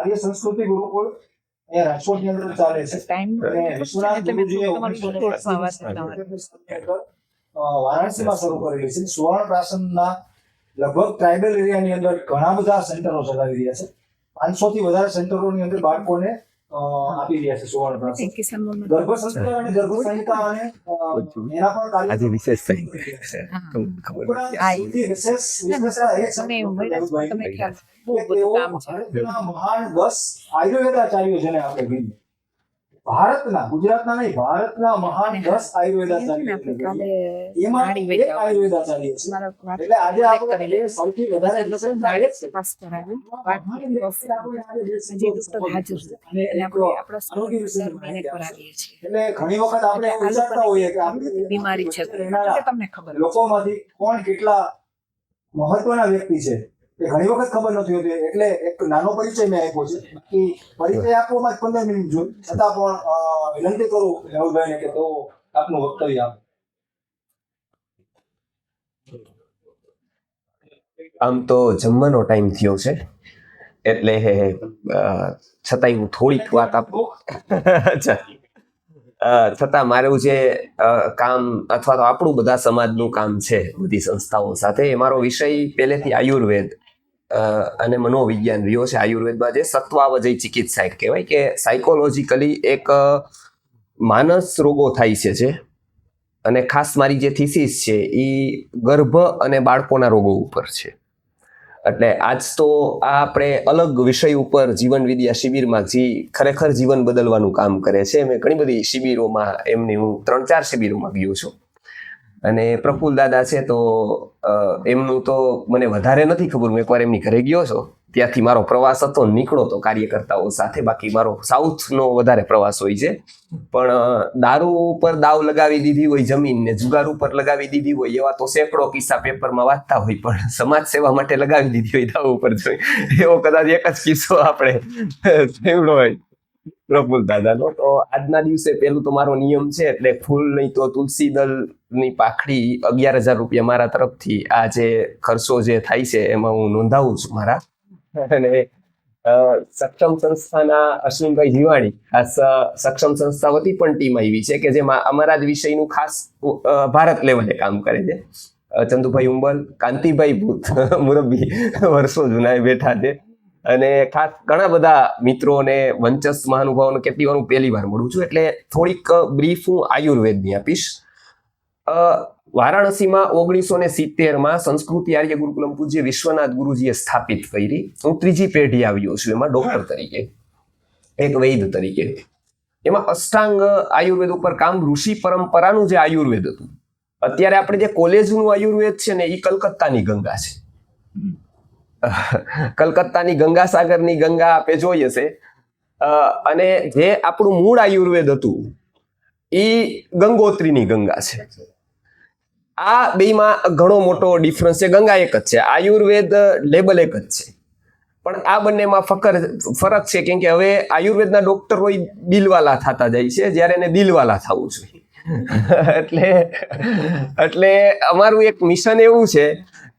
આર્ય સંસ્કૃતિ ગુરુકુળ એ રાજકોટની અંદર ચાલે છે. અને વિશ્વનાથ ગુરુજીએ 1980 વારાણસીમાં શરૂ કરેલી છે. સુવર્ણ પ્રાસનના લગભગ ટ્રાઇબલ એરિયાની અંદર ઘણા બધા સેન્ટરો ચલાવી રહ્યા છે. 500 થી વધારે સેન્ટરોની અંદર બાળકોને આપી રહ્યા છે સુવર્ણ પ્રાસન. ગર્ભસંસ્કાર અને ગર્ભસંહિતા અને એના પણ કાર્ય આજે વિશેષ થઈ ખબર વિશેષ મહાન 10 આયુર્વેદાચાર્યો જેને આપણે કહીએ, ભારતના, ગુજરાતના નહીં, ભારતના મહાન 10 આયુર્વેદાચાર્યો, એમાં એક આયુર્વેદાચાર્ય છે. એટલે આજે આપણે સૌથી વધારે એટલે ઘણી વખત આપણે વિચારતા હોઈએ કે આપણી બીમારી છે તમને ખબર લોકોમાંથી કોણ કેટલા મહત્વના વ્યક્તિ છે એ ઘણી વખત ખબર નથી હોતી. એટલે એક નાનો પરિચય મેં આપ્યો છે. બાકી પરિચય આપવામાં 15 મિનિટ જોઈએ, છતાં પણ વિનંતી કરું રાહુલભાઈને કે તો આપનું વક્તવ્ય આપો. આમ તો જમવાનો ટાઈમ થયો છે એટલે છતાંય હું થોડીક વાત આપું. છતાં મારું જે કામ અથવા તો આપણું બધા સમાજનું કામ છે બધી સંસ્થાઓ સાથે, એ મારો વિષય પહેલેથી આયુર્વેદ અને મનોવિજ્ઞાન રહ્યો છે. આયુર્વેદમાં જે સત્વાવજય ચિકિત્સા કહેવાય કે સાયકોલોજીકલી એક માનસ રોગો થાય છે જે, અને ખાસ મારી જે થીસીસ છે એ ગર્ભ અને બાળકોના રોગો ઉપર છે. એટલે આજ તો આ આપણે અલગ વિષય ઉપર જીવન વિદ્યા શિબિરમાં જે ખરેખર જીવન બદલવાનું કામ કરે છે, મેં ઘણી બધી શિબિરોમાં એમની હું 3-4 શિબિરોમાં ગયો છું. અને પ્રફુલ્લ દાદા છે તો એમનું તો મને વધારે નથી ખબર. હું એકવાર એમની ઘરે ગયો છો, ત્યાંથી મારો પ્રવાસ હતો, નીકળો તો કાર્યકર્તાઓ સાથે. બાકી મારો સાઉથનો વધારે પ્રવાસ હોય છે. પણ દારૂ ઉપર દાવ લગાવી દીધી હોય જમીન ને જુગાર ઉપર લગાવી દીધી હોય એવા તો સેંકડો કિસ્સા પેપરમાં વાંચતા હોય, પણ સમાજ સેવા માટે લગાવી દીધી હોય દાવ ઉપર એવો કદાચ એક જ કિસ્સો આપણે સાંભળ્યો હોય પ્રફુલ્લ દાદાનો. તો આજના દિવસે પેલું તો મારો નિયમ છે એટલે ફૂલ નહીં તો તુલસી દળની પાખડી 11,000 રૂપિયા મારા તરફથી આ જે ખર્ચો જે થાય છે એમાં હું નોંધાવું છું મારા. અને સક્ષમ સંસ્થાના અશ્વિનભાઈ જીવાણી આ સક્ષમ સંસ્થા વતી પણ ટીમ આવી છે કે જેમાં અમારા જ વિષયનું ખાસ ભારત લેવલે કામ કરે છે. ચંદુભાઈ ઉંબલ, કાંતિભાઈ ભૂત મુરબ્બી વર્ષો જૂના બેઠા છે. અને ખાસ ઘણા બધા મિત્રો અને વંચસ મહાનુભાવોને કેટલી વાર હું પહેલી વાર મળું છું. એટલે થોડીક બ્રીફ હું આયુર્વેદની આપીશ. વારાણસીમાં 1970માં સંસ્કૃતિ આર્ય ગુરુકુલમ પૂજ્ય વિશ્વનાથ ગુરુજીએ સ્થાપિત કરી. હું 3જી પેઢી આવ્યો છું એમાં, ડોક્ટર તરીકે, એક વૈદ તરીકે. એમાં અષ્ટાંગ આયુર્વેદ ઉપર કામ, ઋષિ પરંપરાનું જે આયુર્વેદ હતું. અત્યારે આપણે જે કોલેજનું આયુર્વેદ છે ને એ કલકત્તાની ગંગા છે. કલકત્તાની ગંગાસાગરની ગંગા આપે જોઈ હશે. અને જે આપણું મૂળ આયુર્વેદ હતું એ ગંગોત્રીની ગંગા છે. આ બેમાં ઘણો મોટો ડિફરન્સ છે. ગંગા એક જ છે, આયુર્વેદ લેબલ એક જ છે, પણ આ બંનેમાં ફરક છે. કેમ કે હવે આયુર્વેદના ડોક્ટરો દિલવાલા થતા જાય છે, જ્યારે એને દિલવાલા થવું જોઈએ. એટલે અમારું એક મિશન એવું છે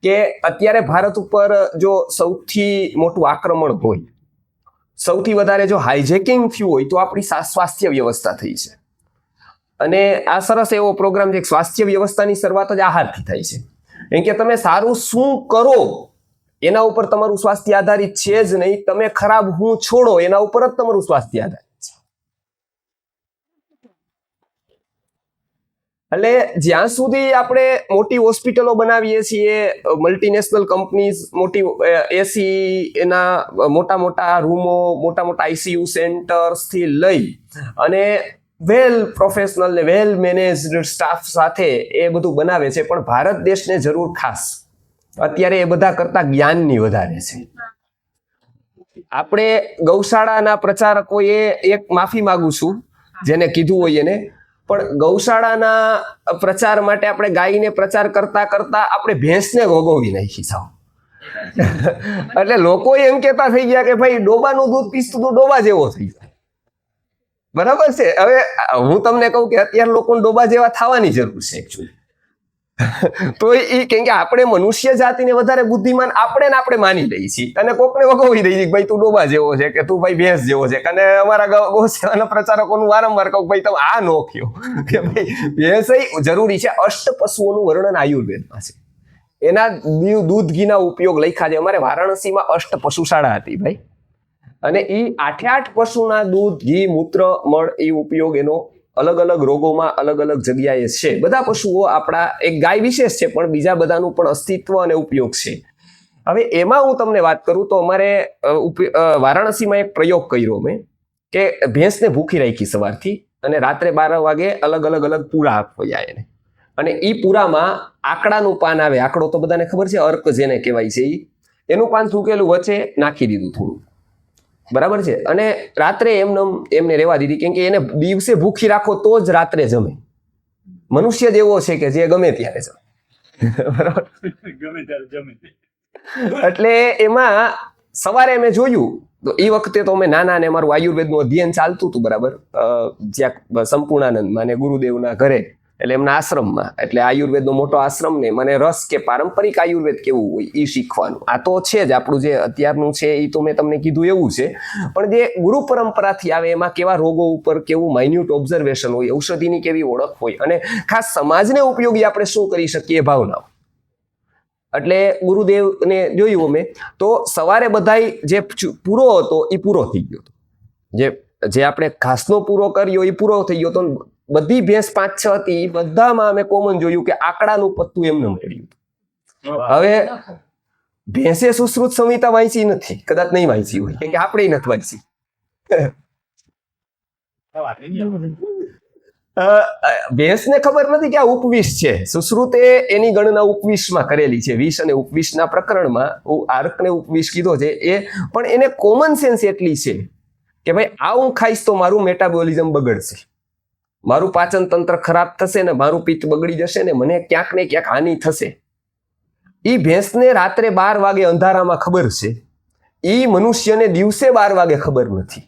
કે અત્યારે ભારત ઉપર જો સૌથી મોટું આક્રમણ હોય, સૌથી વધારે જો હાઇજેકિંગ થયું હોય તો આપણી સ્વાસ્થ્ય વ્યવસ્થા થઈ છે. અને આ સરસ એવો પ્રોગ્રામ છે. સ્વાસ્થ્ય વ્યવસ્થાની શરૂઆત જ આહારથી થાય છે. કેમ કે તમે સારું શું કરો એના ઉપર તમારું સ્વાસ્થ્ય આધારિત છે જ નહીં, તમે ખરાબ હું છોડો એના ઉપર જ તમારું સ્વાસ્થ્ય આધારિત છે. એટલે જ્યાં સુધી આપણે મોટી હોસ્પિટલો બનાવીએ છીએ, મલ્ટીનેશનલ કંપનીઝ, મોટી એસી, એના મોટા મોટા રૂમો, મોટા મોટા આઈસીયુ સેન્ટર્સથી લઈ અને વેલ પ્રોફેશનલ ને વેલ મેનેજડ સ્ટાફ સાથે એ બધું બનાવે છે. પણ ભારત દેશને જરૂર ખાસ અત્યારે એ બધા કરતા જ્ઞાનની વધારે છે. આપણે ગૌશાળાના પ્રચારકોએ એક માફી માંગુ છું જેને કીધું હોય એને, પણ ગૌશાળાના પ્રચાર માટે આપણે ગાયને પ્રચાર કરતા કરતા આપણે ભેંસને ભોગવી નાખી જાવ. એટલે લોકો એમ કહેતા થઈ ગયા કે ભાઈ ડોબાનું દૂધ પીસ તો ડોબા જેવો થઈ જાય. બરાબર છે. હવે હું તમને કહું કે અત્યારે લોકોને ડોબા જેવા થવાની જરૂર છે એકચ્યુઅલી. તો એ કેમ કે આપણે મનુષ્ય જાતિને વધારે બુદ્ધિમાન આપણે માની લઈએ છીએ અને કોકને વગોવી દઈએ છીએ કે ભાઈ તું ડોબા જેવો છે કે તું ભાઈ ભેંસ જેવો છે. અને અમારા ગૌ સેવાના પ્રચારકોનું વારંવાર કહું ભાઈ તમે આ નો કયો કે ભાઈ ભેંસ જરૂરી છે. અષ્ટ પશુઓનું વર્ણન આયુર્વેદમાં છે. એના દૂધ ઘીના ઉપયોગ લખ્યા છે. અમારે વારાણસીમાં અષ્ટ પશુશાળા હતી ભાઈ, અને એ 8 પશુના દૂધ ઘી મૂત્ર મળ એ ઉપયોગ એનો અલગ અલગ રોગોમાં અલગ અલગ જગ્યાએ છે. બધા પશુઓ આપણા એક ગાય વિશેષ છે પણ બીજા બધાનું પણ અસ્તિત્વ અને ઉપયોગ છે. હવે એમાં હું તમને વાત કરું તો અમારે વારાણસીમાં એક પ્રયોગ કર્યો મેં કે ભેંસને ભૂખી રાખી સવારથી અને રાત્રે 12 વાગે અલગ અલગ પૂરા આપવા જાય એને. અને એ પૂરામાં આકડાનું પાન આવે. આકડો તો બધાને ખબર છે, અર્ક જેને કહેવાય છે. એનું પાન થૂકેલું વચ્ચે નાખી દીધું થોડું, બરાબર છે. અને રાત્રે એમને રહેવા દીધી કેમ કે એને દિવસે ભૂખી રાખો તો જ રાત્રે જમે. મનુષ્ય જ એવો છે કે જે ગમે ત્યારે જમે, બરાબર, ગમે ત્યારે જમે. એટલે એમાં સવારે મેં જોયું તો એ વખતે તો અમે નાના ને અમારું આયુર્વેદનું અધ્યયન ચાલતું હતું, બરાબર, જ્યાં સંપૂર્ણાનંદમાં ને ગુરુદેવના ઘરે, એટલે એમના આશ્રમમાં. એટલે આયુર્વેદનો મોટો આશ્રમ ને મને રસ કે પારંપરિક આયુર્વેદ કેવું હોય એ શીખવાનું. આ તો છે જ આપણું જે અત્યારનું છે એ તો મેં તમને કીધું એવું છે, પણ જે ગુરુ પરંપરાથી આવે એમાં કેવા રોગો ઉપર કેવું માઇન્યુટ ઓબ્ઝર્વેશન હોય, ઔષધિની કેવી ઓળખ હોય, અને ખાસ સમાજને ઉપયોગી આપણે શું કરી શકીએ ભાવનાઓ. એટલે ગુરુદેવને જોયું અમે તો સવારે બધાય જે પૂરો હતો એ પૂરો થઈ ગયો હતો. જે આપણે ઘાસનો પૂરો કર્યો એ પૂરો થઈ ગયો હતો. બધી ભેંસ 5-6 હતી, બધામાં અમે કોમન જોયું કે આકડાનું પત્તું એમને મળ્યું. હવે ભેંસે સુશ્રુત સંહિતા વાંચી નથી, કદાચ નહીં વાંચી હોય કેમ કે આપણે નથી વાંચી. ભેંસને ખબર નથી કે આ ઉપવિશ છે. સુશ્રુતે એની ગણના ઉપવિશમાં કરેલી છે. વિષ અને ઉપવિશના પ્રકરણમાં આર્કને ઉપવિશ કીધો છે એ, પણ એને કોમન સેન્સ એટલી છે કે ભાઈ આ હું ખાઈશ તો મારું મેટાબોલિઝમ બગડશે, મારું પાચન તંત્ર ખરાબ થશે ને મારું પિત્ત બગડી જશે ને મને ક્યાંક ને ક્યાંક હાનિ થશે. એ ભેંસને રાત્રે 12 વાગે અંધારામાં ખબર છે, એ મનુષ્યને દિવસે 12 વાગે ખબર નથી.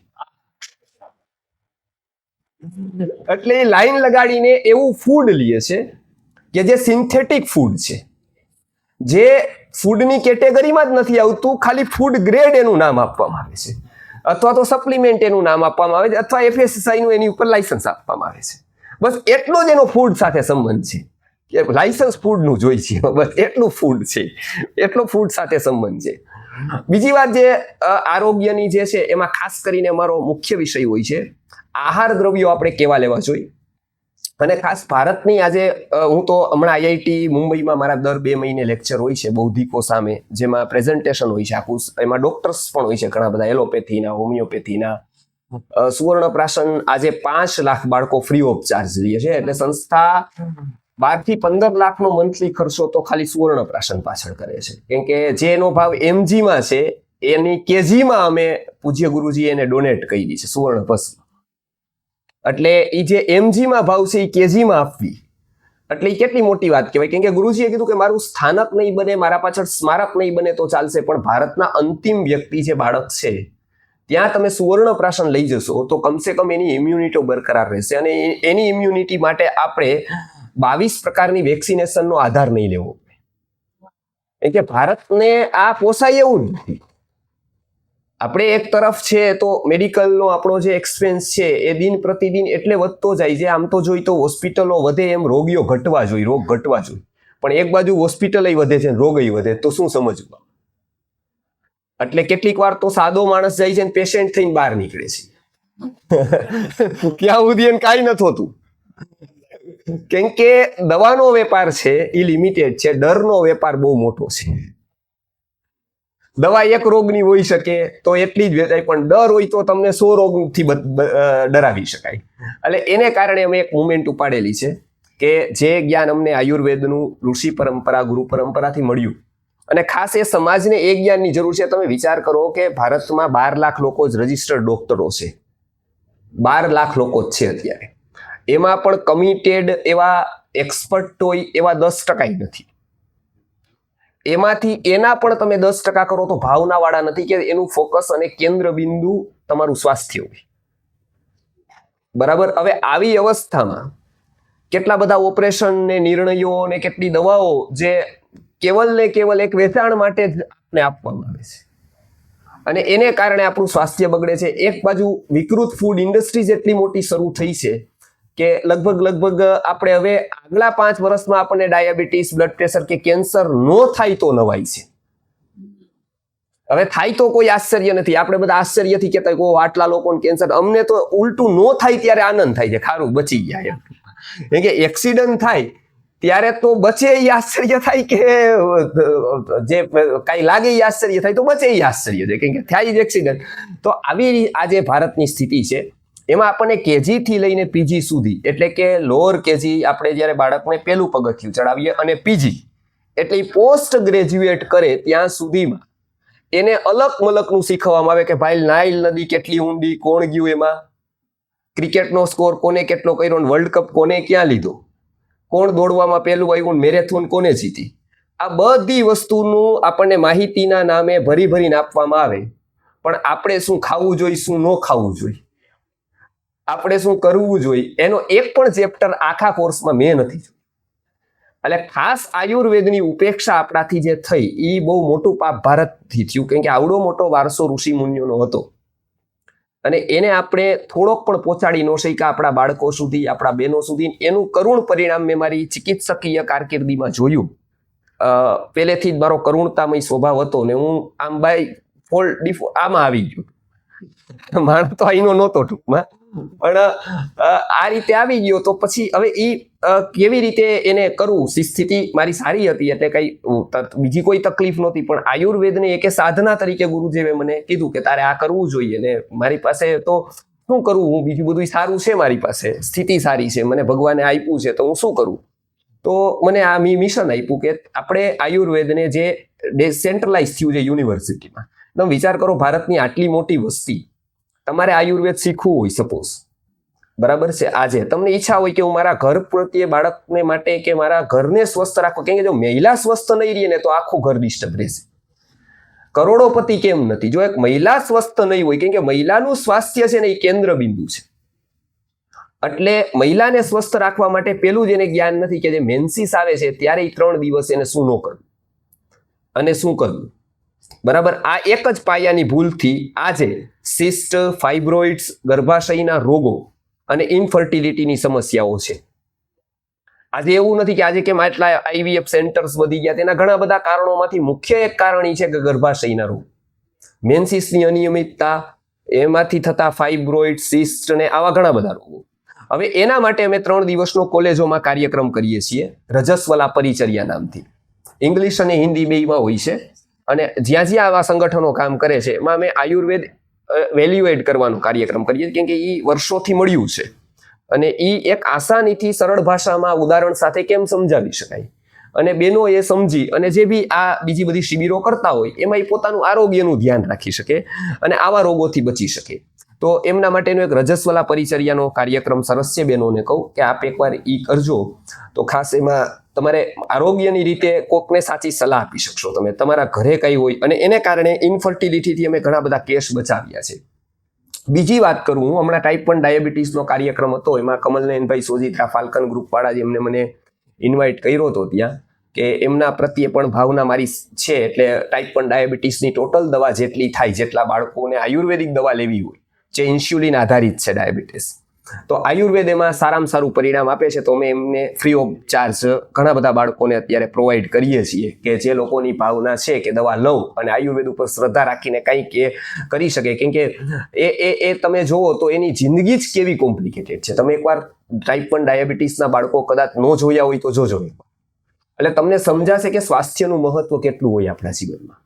એટલે એ લાઈન લગાડીને એવું ફૂડ લે છે કે જે સિન્થેટિક ફૂડ છે, જે ફૂડની કેટેગરીમાં જ નથી આવતું, ખાલી ફૂડ ગ્રેડ એનું નામ આપવામાં આવે છે, અથવા તો સપ્લિમેન્ટ એનું નામ આપવામાં આવે છે, અથવા FSSAI નું એની ઉપર લાયસન્સ આપવામાં આવે છે. બસ એટલો જ એનો ફૂડ સાથે સંબંધ છે કે લાયસન્સ ફૂડનું જોઈ છે, બસ એટલું ફૂડ છે, એટલો ફૂડ સાથે સંબંધ છે. બીજી વાત જે આરોગ્યની જે છે એમાં ખાસ કરીને અમારો મુખ્ય વિષય હોય છે આહાર દ્રવ્યો આપણે કેવા લેવા જોઈએ. અને ખાસ ભારતની આજે હું તો હમણાં IIT મુંબઈમાં મારા દર 2 મહિને લેક્ચર હોય છે બૌદ્ધિકો સામે, જેમાં પ્રેઝન્ટેશન હોય છે આખું. એમાં ડોક્ટર્સ પણ હોય છે ઘણા બધા, એલોપેથીના, હોમિયોપેથીના. સુવર્ણપ્રાશન આજે 5 લાખ બાળકો ફ્રી ઓફ ચાર્જ લે છે. એટલે સંસ્થા 12 થી 15 લાખનો મંથલી ખર્ચો તો ખાલી સુવર્ણપ્રાશન પાછળ કરે છે. કેમ કે જે એનો ભાવ MGમાં છે એની KGમાં અમે પૂજ્ય ગુરુજી એને ડોનેટ કરી છે સુવર્ણ ભસ્મ. એટલે એ જે MGમાં ભાવ છે એ KGમાં આપવી, એટલે એ કેટલી મોટી વાત કહેવાય. કેમ કે ગુરુજીએ કીધું કે મારું સ્થાનક નહીં બને, મારા પાછળ સ્મારક નહીં બને તો ચાલશે, પણ ભારતના અંતિમ વ્યક્તિ જે બાળક છે ત્યાં તમે સુવર્ણપ્રાશન લઈ જશો તો કમસે કમ એની ઇમ્યુનિટી બરકરાર રહેશે. અને એની ઇમ્યુનિટી માટે આપણે 22 પ્રકારની વેક્સિનેશનનો આધાર નહીં લેવો. કેમ કે ભારતને આ પોસાય એવું નથી. આપણે એક તરફ છે તો મેડિકલનો આપણો જે એક્સપેન્સ છે એ દિન પ્રતિદિન એટલે વધતો જાય છે. આમ તો જોઈ તો હોસ્પિટલો વધે એમ રોગીઓ ઘટવા જોઈએ, રોગ ઘટવા જોઈએ, પણ એક બાજુ હોસ્પિટલ વધે છે રોગ વધે, તો શું સમજવું? એટલે કેટલીક વાર તો સાદો માણસ જાય છે ને પેશન્ટ થઈને બહાર નીકળે છે. ક્યાં સુધી એને કાંઈ નથી હોતું. કેમ કે દવાનો વેપાર છે એ લિમિટેડ છે, ડરનો વેપાર બહુ મોટો છે. દવા એક રોગની હોઈ શકે તો એટલી જ વેચાય, પણ ડર હોય તો તમને 100 રોગથી ડરાવી શકાય. એટલે એને કારણે અમે એક મુવમેન્ટ ઉપાડેલી છે કે જે જ્ઞાન અમને આયુર્વેદનું ઋષિ પરંપરા, ગુરુ પરંપરાથી મળ્યું, અને ખાસ એ સમાજને એ જ્ઞાનની જરૂર છે. તમે વિચાર કરો કે ભારતમાં 12 લાખ લોકો જ રજિસ્ટર્ડ ડોક્ટરો છે, 12 લાખ લોકો જ છે અત્યારે. એમાં પણ કમિટેડ એવા એક્સપર્ટ હોય એવા 10% નથી. એમાંથી એના પણ તમે 10% કરો તો ભાવનાવાળા નથી કે એનું ફોકસ અને કેન્દ્ર બિંદુ તમારું સ્વાસ્થ્ય હોય, બરાબર. હવે આવી અવસ્થામાં કેટલા બધા ઓપરેશન ને નિર્ણયો ને કેટલી દવાઓ જે કેવલ ને કેવલ એક વેચાણ માટે જ આપને આપવામાં આવે છે, અને એને કારણે આપણું સ્વાસ્થ્ય બગડે છે. એક બાજુ વિકૃત ફૂડ ઇન્ડસ્ટ્રી જેટલી મોટી શરૂ થઈ છે કે લગભગ આપણે હવે આગલા 5 વર્ષમાં આપણને ડાયાબિટીસ, બ્લડ પ્રેશર કે કેન્સર નો થાય તો નવાય છે. હવે થાય તો કોઈ આશ્ચર્ય નથી. આપણે બધા આશ્ચર્યથી કહેતા હોય આટલા લોકોને કેન્સર, અમને તો ઉલટું નો થાય ત્યારે આનંદ થાય છે, ખારું બચી ગયા એમ. કે એક્સિડન્ટ થાય ત્યારે તો બચે એ આશ્ચર્ય થાય કે જે કઈ લાગે એ આશ્ચર્ય થાય તો બચે એ આશ્ચર્ય છે, કેમ કે થાય જ એક્સિડન્ટ. તો આવી આ જે ભારતની સ્થિતિ છે એમાં આપણને કેજી થી લઈને પીજી સુધી, એટલે કે લોઅર કેજી આપણે જ્યારે બાળકને પહેલું પગથિયું ચડાવીએ અને પીજી એટલે પોસ્ટ ગ્રેજ્યુએટ કરે ત્યાં સુધીમાં એને અલગ મલકનું શીખવવામાં આવે કે ભાઈ નાઇલ નદી કેટલી ઊંડી, કોણ ગયું એમાં, ક્રિકેટનો સ્કોર કોને કેટલો કર્યો, વર્લ્ડ કપ કોને ક્યાં લીધો, કોણ દોડવામાં પહેલું આવ્યું, મેરેથોન કોને જીતી. આ બધી વસ્તુનું આપણને માહિતીના નામે ભરીને આપવામાં આવે, પણ આપણે શું ખાવું જોઈએ, શું ન ખાવું જોઈએ, આપણે શું કરવું જોઈએ, એનો એક પણ ચેપ્ટર આખા કોર્સમાં મેં નથી જોયું. એટલે ખાસ આયુર્વેદની ઉપેક્ષા આપણાથી જે થઈ એ બહુ મોટું પાપ ભારતથી થયું, કેમ કે આવડો મોટો વારસો ઋષિ મુનિઓનો હતો અને એને આપણે થોડોક પણ પહોંચાડી ન શક્યા આપણા બાળકો સુધી, આપણા બહેનો સુધી. એનું કરુણ પરિણામ મેં મારી ચિકિત્સકીય કારકિર્દીમાં જોયું. પહેલેથી જ મારો કરુણતામય સ્વભાવ હતો ને હું આમ આમાં આવી ગયો. માણસ તો અહીંનો નહોતો ટૂંકમાં, પણ આ રીતે આવી ગયો. તો પછી હવે એ કેવી રીતે એને કરવું, સ્થિતિ મારી સારી હતી એટલે કઈ બીજી કોઈ તકલીફ નહોતી, પણ આયુર્વેદને એક સાધના તરીકે ગુરુજીએ મને કીધું કે તારે આ કરવું જોઈએ. ને મારી પાસે તો શું કરવું, હું બીજું બધું સારું છે, મારી પાસે સ્થિતિ સારી છે, મને ભગવાને આપ્યું છે, તો હું શું કરું. તો મને આ મિશન આપ્યું કે આપણે આયુર્વેદને જે સેન્ટ્રલાઇઝ થયું છે યુનિવર્સિટીમાં, તમે વિચાર કરો ભારતની આટલી મોટી વસ્તી, તમારે આયુર્વેદ શીખવું હોય સપોઝ, બરાબર છે, આજે તમને ઈચ્છા હોય કે હું મારા ઘર પ્રત્યે બાળકને માટે કે મારા ઘરને સ્વસ્થ રાખો, કેમ કે જો મહિલા સ્વસ્થ નહીં રહે ને તો આખું ઘર ડિસ્ટર્બ રહેશે. કરોડોપતિ કેમ નથી, જો એક મહિલા સ્વસ્થ નહીં હોય, કેમ કે મહિલાનું સ્વાસ્થ્ય છે ને એ કેન્દ્ર બિંદુ છે. એટલે મહિલાને સ્વસ્થ રાખવા માટે પેલું જ એને જ્ઞાન નથી કે જે મેન્સિસ આવે છે ત્યારે 3 દિવસ એને શું ન કરવું અને શું કરવું. બરાબર, આ એક જ પાયાની ભૂલથી આજે સિસ્ટ, ફાઇબ્રોઇડ્સ, ગર્ભાશયના રોગો અને ઇનફર્ટિલિટીની સમસ્યાઓ છે. આજે એવું નથી કે આજે કેમ આટલા આઈવીએફ સેન્ટર્સ વધી ગયા, તેના ઘણા બધા કારણોમાંથી મુખ્ય એક કારણ એ છે કે ગર્ભાશયના રોગ, મેન્સિસની અનિયમિતતા, એમાંથી થતા ફાઇબ્રોઇડ, સિસ્ટ ને આવા ઘણા બધા રોગો. હવે એના માટે અમે 3 દિવસનો કોલેજોમાં કાર્યક્રમ કરીએ છીએ, રજસ્વલા પરિચર્યા નામથી. ઇંગ્લિશ અને હિન્દી બેયમાં હોય છે, અને જ્યાં જ્યાં આવા સંગઠનો કામ કરે છે એમાં અમે આયુર્વેદ વેલ્યુ એડ કરવાનો કાર્યક્રમ કરીએ, કેમ કે એ વર્ષોથી મળ્યું છે અને એ એક આસાનીથી સરળ ભાષામાં ઉદાહરણ સાથે કેમ સમજાવી શકાય, અને બેનો એ સમજી અને જે બી આ બીજી બધી શિબિરો કરતા હોય એમાં એ પોતાનું આરોગ્યનું ધ્યાન રાખી શકે અને આવા રોગોથી બચી શકે. તો એમના માટેનો એક રજસ્વલા પરિચર્યાનો કાર્યક્રમ સરસ છે. બહેનોને કહું કે આપ એકવાર એ કરજો તો ખાસ એમાં તમારે આરોગ્યની રીતે કોકને સાચી સલાહ આપી શકશો તમે, તમારા ઘરે કઈ હોય, અને એને કારણે ઇનફર્ટિલિટીથી અમે ઘણા બધા કેસ બચાવ્યા છે. બીજી વાત કરું, હું હમણાં ટાઈપ 1 ડાયાબિટીસનો કાર્યક્રમ હતો, એમાં કમલનયનભાઈ સોજીત્રા ફાલ્કન ગ્રુપવાળા જેમને મને ઇન્વાઇટ કર્યો હતો ત્યાં, કે એમના પ્રત્યે પણ ભાવના મારી છે. એટલે ટાઈપ 1 ડાયાબિટીસની ટોટલ દવા જેટલી થાય, જેટલા બાળકોને આયુર્વેદિક દવા લેવી હોય, જે ઇન્સ્યુલિન આધારિત છે ડાયાબિટીસ, તો આયુર્વેદ એમાં સારામાં સારું પરિણામ આપે છે. તો અમે એમને ફ્રી ઓફ ચાર્જ ઘણા બધા બાળકોને અત્યારે પ્રોવાઈડ કરીએ છીએ કે જે લોકોની ભાવના છે કે દવા લઉં અને આયુર્વેદ ઉપર શ્રદ્ધા રાખીને કંઈક એ કરી શકે, કેમ કે એ તમે જુઓ તો એની જિંદગી જ કેવી કોમ્પ્લિકેટેડ છે. તમે એકવાર ટાઈપ 1 ડાયાબિટીસના બાળકો કદાચ ન જોયા હોય તો જોજો, એટલે તમને સમજાશે કે સ્વાસ્થ્યનું મહત્વ કેટલું હોય આપણા જીવનમાં.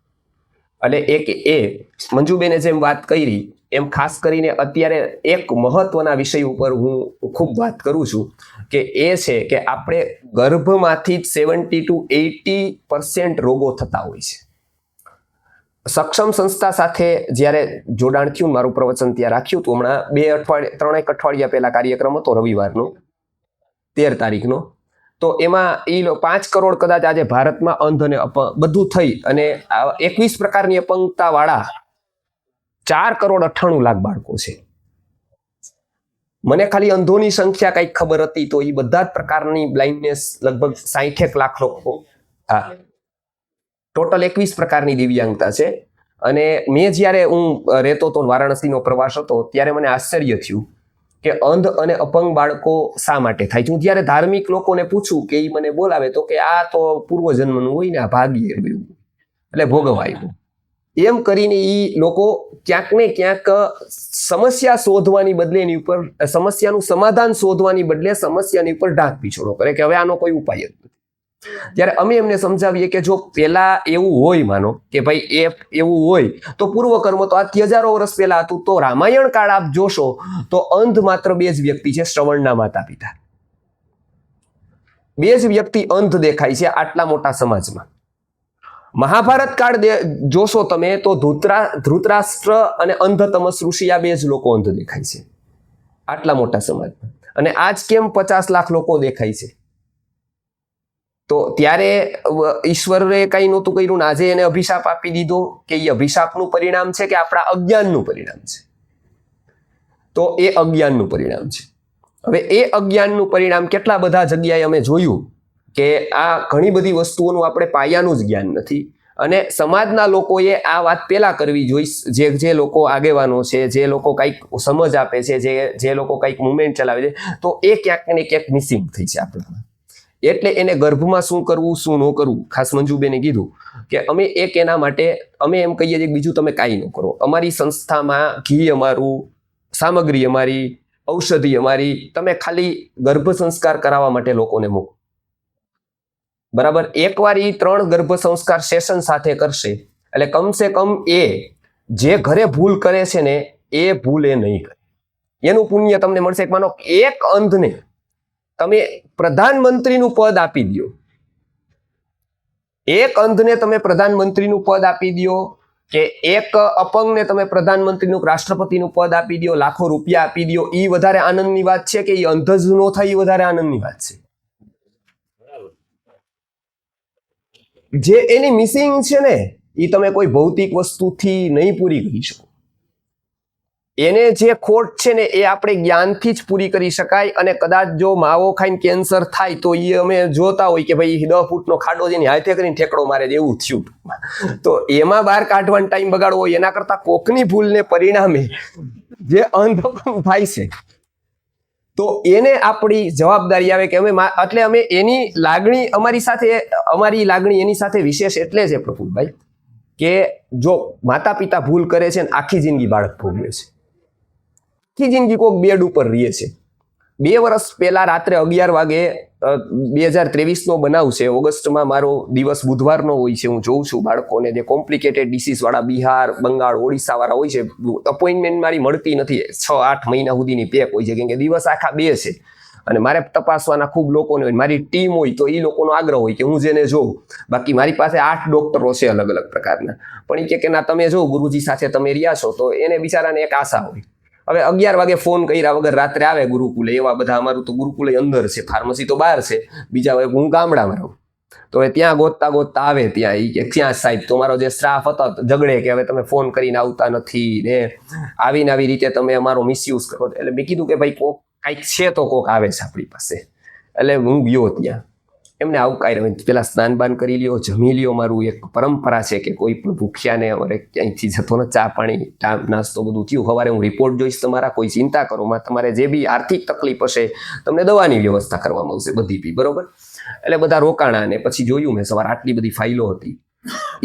એટલે એક એ મંજુબેને જેમ વાત કરી એમ ખાસ કરીને અત્યારે એક મહત્વના વિષય ઉપર હું ખૂબ વાત કરું છું કે એ છે કે આપણે ગર્ભમાંથી જ 70 to 80% રોગો થતા હોય છે. સક્ષમ સંસ્થા સાથે જ્યારે જોડાણ થયું, મારું પ્રવચન ત્યાં રાખ્યું હતું હમણાં 3 અઠવાડિયા પહેલા કાર્યક્રમ હતો રવિવારનો 13 તારીખનો. તો એમાં એ 5 કરોડ કદાચ આજે ભારતમાં અંધ અને બધું થઈ અને 21 પ્રકારની અપંગતા વાળા 4 કરોડ 98 લાખ બાળકો છે. મને ખાલી અંધોની સંખ્યા કંઈક ખબર હતી તો એ બધા જ પ્રકારની બ્લાઇન્ડનેસ લગભગ 60 લાખ લોકો, હા, ટોટલ 21 પ્રકારની દિવ્યાંગતા છે. અને મેં જ્યારે હું રહેતો હતો, વારાણસીનો પ્રવાસ હતો, ત્યારે મને આશ્ચર્ય થયું કે અંધ અને અપંગ બાળકો શા માટે થાય છે. હું જ્યારે ધાર્મિક લોકોને પૂછું કે એ મને બોલાવે તો કે આ તો પૂર્વજન્મનું હોય ને, આ ભાગ્ય એવું એટલે ભોગવાયું એમ કરીને એ લોકો ક્યાંક ને ક્યાંક સમસ્યા શોધવાની બદલે એની ઉપર સમસ્યાનું સમાધાન શોધવાની બદલે સમસ્યાની ઉપર ઢાંક પીછોડો કરે કે હવે આનો કોઈ ઉપાય જ નથી. ત્યારે અમે એમને સમજાવીએ કે જો પેલા એવું હોય, માનો કે ભાઈ એવું હોય તો પૂર્વકર્મ તો આજથી હજારો વર્ષ પહેલા હતું. તો રામાયણ કાળ આપ જોશો તો અંધ માત્ર 2 જ વ્યક્તિ છે, શ્રવણના માતા પિતા. 2 જ વ્યક્તિ અંધ દેખાય છે આટલા મોટા સમાજમાં. મહાભારત કાળ જોશો તમે તો ધૃતરાષ્ટ્ર અને અંધતમસ ઋષિ, આ 2 જ લોકો અંધ દેખાય છે આટલા મોટા સમાજમાં. અને આજ કેમ 50 લાખ લોકો દેખાય છે? તો ત્યારે ઈશ્વરે કઈ નહોતું કર્યું ને આજે એને અભિશાપ આપી દીધો કે એ અભિશાપનું પરિણામ છે કે આપણા અજ્ઞાનનું પરિણામ છે? તો એ અજ્ઞાનનું પરિણામ છે. હવે એ અજ્ઞાનનું પરિણામ કેટલા બધા જગ્યાએ અમે જોયું કે આ ઘણી બધી વસ્તુઓનું આપણે પાયાનું જ જ્ઞાન નથી. અને સમાજના લોકોએ આ વાત પહેલા કરવી જોઈએ, જે લોકો આગેવાનો છે, જે લોકો કંઈક સમજ આપે છે, જે લોકો કંઈક મુવમેન્ટ ચલાવે છે, તો એ ક્યાંક ને ક્યાંક મિસિંગ થઈ છે આપણામાં. એટલે એને ગર્ભમાં શું કરવું શું ન કરવું, ખાસ મંજુબેને કીધું કે અમે એના માટે અમે એમ કહીએ છીએ કે બીજું તમે કાંઈ ન કરો. અમારી સંસ્થામાં ઘી અમારું, સામગ્રી અમારી, ઔષધિ અમારી, તમે ખાલી ગર્ભ સંસ્કાર કરાવવા માટે લોકોને મૂકો. બરાબર, એકવાર એ 3 ગર્ભ સંસ્કાર સેશન સાથે કરશે એટલે કમસે કમ એ જે ઘરે ભૂલ કરે છે ને એ ભૂલ એ નહીં કરે, એનું પુણ્ય તમને મળશે. માનો એક અંધને તમે પ્રધાનમંત્રીનું પદ આપી દો, એક અંધને તમે પ્રધાનમંત્રીનું પદ આપી દો કે એક અપંગને તમે પ્રધાનમંત્રીનું, રાષ્ટ્રપતિનું પદ આપી દો, લાખો રૂપિયા આપી દો, એ વધારે આનંદની વાત છે કે એ અંધ જ ન થાય એ વધારે આનંદની વાત છે? જે એની મિસિંગ છે ને એ તમે કોઈ ભૌતિક વસ્તુથી નહીં પૂરી કરી શકો. એને જે ખોટ છે ને એ આપણે જ્ઞાનથી જ પૂરી કરી શકાય. અને કદાચ જો માવો ખાઈને કેન્સર થાય તો એ અમે જોતા હોય કે ભાઈ 10 ફૂટનો ખાડો જેની હાથે કરીને ઠેકડો મારે એવું થયું. તો એમાં બહાર કાઢવાનો ટાઈમ બગાડવો હોય એના કરતા કોકની ભૂલને પરિણામે જે અંધ થાય છે તો એને આપણી જવાબદારી આવે કે અમે એની લાગણી અમારી લાગણી એની સાથે વિશેષ એટલે છે પ્રફુલભાઈ કે જો માતા પિતા ભૂલ કરે છે ને આખી જિંદગી બાળક ભોગવે છે, આખી જિંદગી કોઈક બેડ ઉપર રહે છે. 2 વર્ષ પહેલા રાત્રે 11 વાગે 2023નો બનાવ છે. ઓગસ્ટમાં મારો દિવસ બુધવારનો હોય છે. હું જોઉં છું બાળકોને જે કોમ્પ્લિકેટેડ ડિસીઝ વાળા બિહાર, બંગાળ, ઓડિશા વાળા હોય છે, અપોઇન્ટમેન્ટ મારી મળતી નથી. 6-8 મહિના સુધીની પેક હોય છે કેમ કે દિવસ આખા 2 છે અને મારે તપાસવાના ખૂબ લોકોને હોય. મારી ટીમ હોય તો એ લોકોનો આગ્રહ હોય કે હું જેને જોઉં. બાકી મારી પાસે 8 ડોક્ટરો છે અલગ અલગ પ્રકારના. પણ એ કે ના તમે જો ગુરુજી સાથે તમે રહ્યા છો તો એને બિચારાને એક આશા હોય. હવે 11 વાગે ફોન કર્યા વગર રાત્રે આવે ગુરુકુલે. એવા બધા અમારું તો ગુરુકુલે અંદર છે, ફાર્મસી તો બહાર છે. બીજા હું ગામડામાં રહું તો હવે ત્યાં ગોતતા આવે ત્યાં એ કે ક્યાં સાહેબ તો મારો જે સ્ટાફ હતો ઝઘડે કે હવે તમે ફોન કરીને આવતા નથી ને આવી રીતે તમે અમારો મિસયુઝ કરો. એટલે મેં કીધું કે ભાઈ કોક કાંઈક છે તો કોક આવે છે આપણી પાસે. એટલે હું ગયો ત્યાં, એમને આવકાર્યા. પેલા સ્નાન કરી લ્યો, જમી લ્યો. મારું એક પરંપરા છે કે કોઈ પણ ભૂખ્યાને અમારે ક્યાંયથી જતો ને ચા પાણી નાસ્તો બધું થયું. સવારે હું રિપોર્ટ જોઈશ તમારા, કોઈ ચિંતા કરો માં. તમારે જે બી આર્થિક તકલીફ હશે તમને દવાની વ્યવસ્થા કરવામાં આવશે બધી બી, બરોબર? એટલે બધા રોકાણા ને પછી જોયું મેં સવારે આટલી બધી ફાઇલો હતી.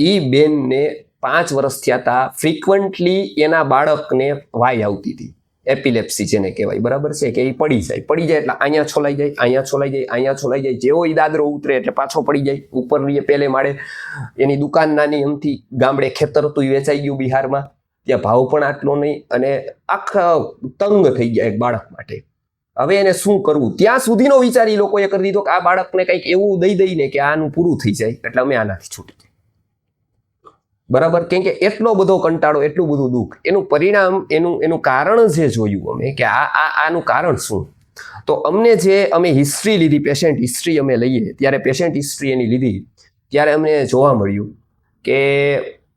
એ બેનને 5 વર્ષ થયા હતા, ફ્રિકવન્ટલી એના બાળકને વાય આવતી હતી, એપિલેપ્સી જેને કહેવાય, બરાબર છે? કે એ પડી જાય એટલે અહીંયા છોલાઈ જાય, અહીંયા છોલાઈ જાય. જેવો એ દાદરો ઉતરે એટલે પાછો પડી જાય. ઉપર પહેલે માળે એની દુકાન નાની એમથી, ગામડે ખેતર હતું એ વેચાઈ ગયું બિહારમાં, ત્યાં ભાવ પણ આટલો નહીં અને આખા તંગ થઈ ગયા એક બાળક માટે. હવે એને શું કરવું ત્યાં સુધીનો વિચાર એ લોકોએ કરી દીધો કે આ બાળકને કંઈક એવું દઈ દઈને કે આનું પૂરું થઈ જાય એટલે અમે આનાથી છૂટી જાય. બરાબર? કેમ કે એટલો બધો કંટાળો, એટલું બધું દુઃખ. એનું પરિણામ, એનું કારણ જે જોયું અમે કે આનું કારણ શું, તો અમે હિસ્ટ્રી લીધી, પેશન્ટ હિસ્ટ્રી અમે લઈએ ત્યારે પેશન્ટ હિસ્ટ્રી એની લીધી ત્યારે અમને જોવા મળ્યું કે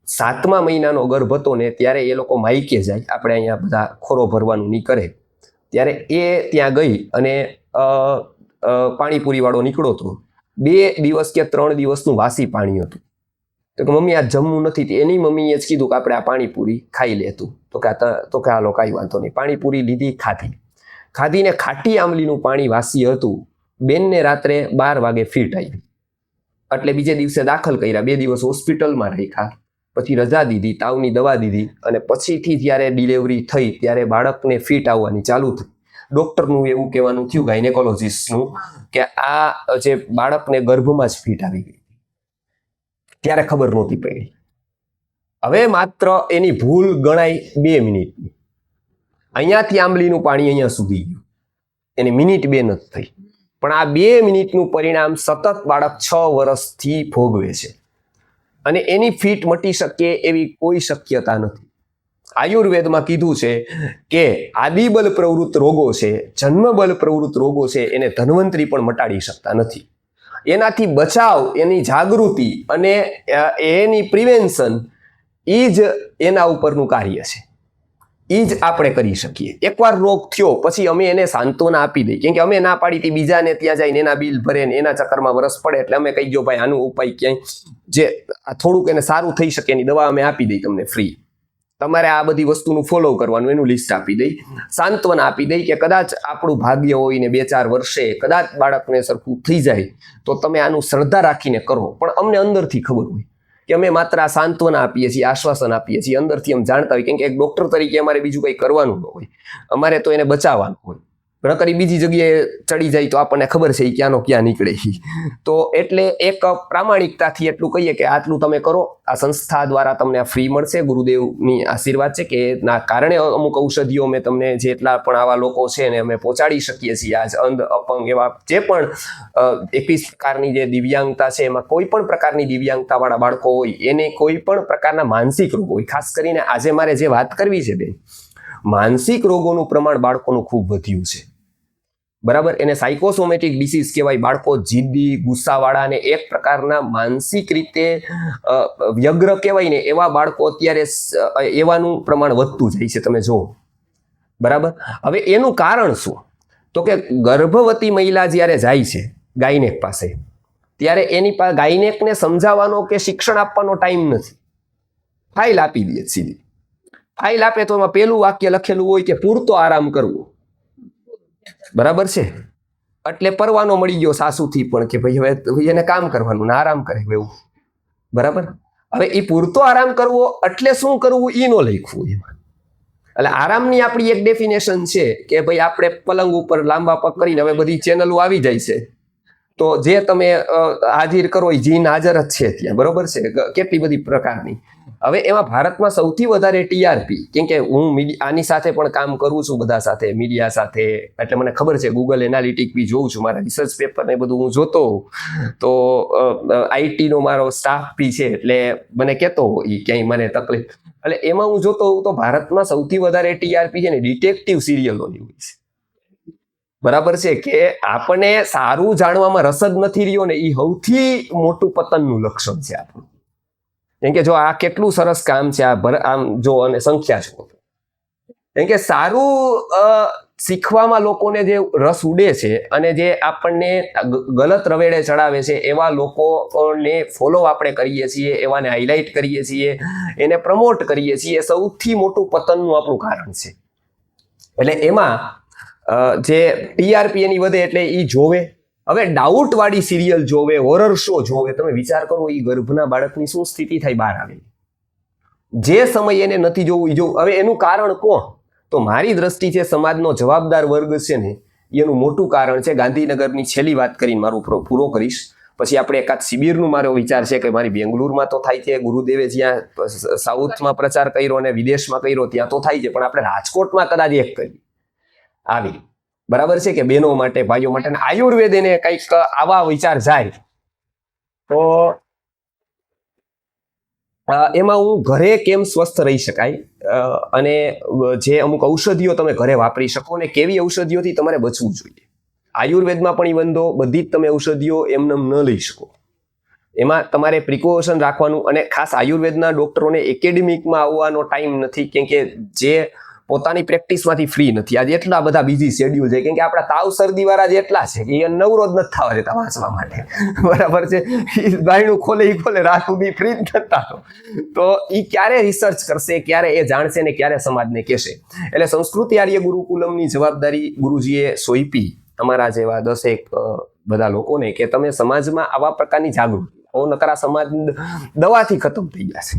7મા મહિનાનો ગર્ભ હતો ને ત્યારે એ લોકો માયકે જાય, આપણે અહીંયા બધા ખોરો ભરવાનું નહીં કરે ત્યારે એ ત્યાં ગઈ અને પાણીપુરી વાળો નીકળો હતો. 2 દિવસ કે 3 દિવસનું વાસી પાણી હતું. તો કે મમ્મી આ જમવું નથી. એની મમ્મીએ જ કીધું કે આપણે આ પાણીપુરી ખાઈ લેતું. તો કે હાલો કાંઈ વાંધો નહીં. પાણીપુરી લીધી, ખાધીને ખાટી આંબલીનું પાણી વાસી હતું. બેનને રાત્રે 12 વાગે ફીટ આવી. એટલે બીજે દિવસે દાખલ કર્યા, 2 દિવસ હોસ્પિટલમાં રાખ્યા, પછી રજા દીધી, તાવની દવા દીધી, અને પછીથી જ્યારે ડિલિવરી થઈ ત્યારે બાળકને ફીટ આવવાની ચાલુ થઈ. ડૉક્ટરનું એવું કહેવાનું થયું, ગાયનેકોલોજીસ્ટનું, કે આ જે બાળકને ગર્ભમાં જ ફીટ આવી ગઈ. ત્યારે ખબર નહોતી પડી. હવે માત્ર એની ભૂલ ગણાય 2 મિનિટની. અહીંયાથી આંબલીનું પાણી અહીંયા સુધી ગયું, એની મિનિટ 2 નથી થઈ. પણ આ 2 મિનિટનું પરિણામ સતત બાળક 6 વર્ષથી ભોગવે છે. અને એની ફીટ મટી શકે એવી કોઈ શક્યતા નથી. આયુર્વેદમાં કીધું છે કે આદિબલ પ્રવૃત્ત રોગો છે, જન્મબલ પ્રવૃત્ત રોગો છે, એને ધન્વંતરી પણ મટાડી શકતા નથી. એનાથી બચાવ, એની જાગૃતિ અને એની પ્રિવેન્શન એ જ એના ઉપરનું કાર્ય છે. એ જ આપણે કરી શકીએ. એકવાર રોગ થયો પછી અમે એને સાંત્વના આપી દઈએ, કેમ કે અમે ના પાડી હતી બીજાને ત્યાં જઈને એના બિલ ભરે ને એના ચક્કરમાં વરસ પડે, એટલે અમે કહી ગયો ભાઈ આનું ઉપાય ક્યાંય જે થોડુંક એને સારું થઈ શકે એની દવા અમે આપી દઈ તમને ફ્રી. તમારે આ બધી વસ્તુનું ફોલો કરવાનું, એનું લિસ્ટ આપી દઈ, સાંત્વના આપી દઈ કે કદાચ આપણું ભાગ્ય હોય ને 2-4 વર્ષે કદાચ બાળકને સરખું થઈ જાય તો તમે આનું શ્રદ્ધા રાખીને કરો. પણ અમને અંદરથી ખબર હોય કે અમે માત્ર આ સાંત્વના આપીએ છીએ, આશ્વાસન આપીએ છીએ, અંદરથી અમે જાણતા હોય, કેમ કે એક ડૉક્ટર તરીકે અમારે બીજું કંઈ કરવાનું ન હોય, અમારે તો એને બચાવવાનું હોય. નકર બીજી જગ્યાએ ચડી જાય તો આપણને ખબર છે એ ક્યાંનો ક્યાં નીકળે. તો એટલે એક પ્રામાણિકતાથી એટલું કહીએ કે આટલું તમે કરો, આ સંસ્થા દ્વારા તમને આ ફ્રી મળશે. ગુરુદેવની આશીર્વાદ છે કે એના કારણે અમુક ઔષધિઓ મેં તમને જેટલા પણ આવા લોકો છે ને અમે પહોંચાડી શકીએ છીએ. આજ અંધ, અપંગ એવા જે પણ 21 પ્રકારની જે દિવ્યાંગતા છે, એમાં કોઈ પણ પ્રકારની દિવ્યાંગતાવાળા બાળકો હોય, એને કોઈ પણ પ્રકારના માનસિક રોગ હોય. ખાસ કરીને આજે મારે જે વાત કરવી છે બેન, માનસિક રોગોનું પ્રમાણ બાળકોનું ખૂબ વધ્યું છે. બરાબર, એને સાયકોસોમેટિક ડિસીઝ કહેવાય. બાળકો જિદ્દી, ગુસ્સાવાળા અને એક પ્રકારના માનસિક રીતે વ્યગ્ર કહેવાય ને એવા બાળકો અત્યારે એવાનું પ્રમાણ વધતું જાય છે, તમે જુઓ. બરાબર, હવે એનું કારણ શું? તો કે ગર્ભવતી મહિલા જ્યારે જાય છે ગાયનેક પાસે, ત્યારે એની પાસે ગાયનેકને સમજાવવાનો કે શિક્ષણ આપવાનો ટાઈમ નથી. ફાઇલ આપી દે સીધી. ફાઇલ આપે તો એમાં પેલું વાક્ય લખેલું હોય કે પૂરતો આરામ કરવો. બરાબર છે, એટલે પરવાનો મળી ગયો સાસુથી પણ કે ભાઈ હવે એને કામ કરવાનું ને આરામ કરે એવું. બરાબર, હવે એ પૂરતો આરામ કરવો એટલે શું કરવું એ નો લખ્યું એમાં. એટલે આરામની આપણી એક ડેફિનેશન છે કે ભાઈ આપણે પલંગ ઉપર લાંબા પગ કરીને, હવે બધી ચેનલો આવી જાય છે તો જે તમે હાજર કરો એ જીન હાજર જ છે ત્યાં. બરોબર છે, કેટલી બધી પ્રકારની. હવે એમાં ભારતમાં સૌથી વધારે ટીઆરપી, કેમ કે હું આની સાથે પણ કામ કરું છું, બધા સાથે, મીડિયા સાથે, એટલે મને ખબર છે. ગૂગલ એનાલિટિક બી જોઉં છું, મારા રિસર્ચ પેપર ને બધું હું જોતો હોઉં, તો આઈટીનો મારો સ્ટાફ બી છે, એટલે મને કહેતો એ ક્યાંય મને તકલીફ, એટલે એમાં હું જોતો હોઉં તો ભારતમાં સૌથી વધારે ટીઆરપી છે ને ડિટેક્ટિવ સિરિયલોની હોય છે. બરાબર છે, કે આપણને સારું જાણવામાં રસ જ નથી રહ્યો ને એ સૌથી મોટું પતનનું લક્ષણ છે આપણું. કેમ કે જો આ કેટલું સરસ કામ છે, આમ જો અને સંખ્યા છે, કેમ કે સારું શીખવામાં લોકોને જે રસ ઉડે છે અને જે આપણને ગલત રવેડે ચડાવે છે એવા લોકોને ફોલો આપણે કરીએ છીએ, એવાને હાઇલાઇટ કરીએ છીએ, એને પ્રમોટ કરીએ છીએ, સૌથી મોટું પતનનું આપણું કારણ છે. એટલે એમાં જે ટીઆરપી એની વધે એટલે એ જોવે. હવે ડાઉટ વાળી સિરિયલ જોવે, હોરર શો જોવે. તમે વિચાર કરો એ ગર્ભના બાળકની શું સ્થિતિ થાય બહાર આવે. જે સમય એને નથી જોવું એ જોવું. હવે એનું કારણ કોણ? તો મારી દ્રષ્ટિ છે સમાજનો જવાબદાર વર્ગ છે ને એનું મોટું કારણ છે. ગાંધીનગરની છેલ્લી વાત કરીને મારું પૂરો કરીશ, પછી આપણે એકાદ શિબિરનું મારો વિચાર છે કે મારી બેંગ્લુરમાં તો થાય છે, ગુરુદેવે જ્યાં સાઉથમાં પ્રચાર કર્યો અને વિદેશમાં કર્યો ત્યાં તો થાય છે, પણ આપણે રાજકોટમાં કદાચ એક કરીએ આવી. બરાબર છે, કે બહેનો માટે, ભાઈઓ માટે આયુર્વેદ એને કંઈક આવા વિચાર જાય તો એમાં હું ઘરે કેમ સ્વસ્થ રહી શકાય અને જે અમુક ઔષધિઓ તમે ઘરે વાપરી શકો ને કેવી ઔષધિઓથી તમારે બચવું જોઈએ. આયુર્વેદમાં પણ ઈ બંધો બધી જ તમે ઔષધિઓ એમને ન લઈ શકો. એમાં તમારે પ્રિકોશન રાખવાનું, અને ખાસ આયુર્વેદના ડોક્ટરોને એકેડેમિકમાં આવવાનો ટાઈમ નથી, કેમ કે જે પોતાની પ્રેક્ટિસમાંથી ફ્રી નથી. આજે એટલા બધા બીજી શેડ્યુલ છે કેમ કે આપણા તાવ શરદી વાળા જ એટલા છે કે એ નવરો જ નથી થવા દેતા વાંચવા માટે. બરાબર છે, એ બાયણું ખોલે રાત સુધી ફ્રી જ થતા. તો એ ક્યારે રિસર્ચ કરશે, ક્યારે એ જાણશે ને ક્યારે સમાજને કહેશે. એટલે સંસ્કૃતિ આર્ય ગુરુકુલમની જવાબદારી ગુરુજીએ સોંપી અમારા જેવા 10 બધા લોકોને કે તમે સમાજમાં આવા પ્રકારની જાગૃતિ લાવો, નકર આ સમાજ દવાથી ખતમ થઈ જશે.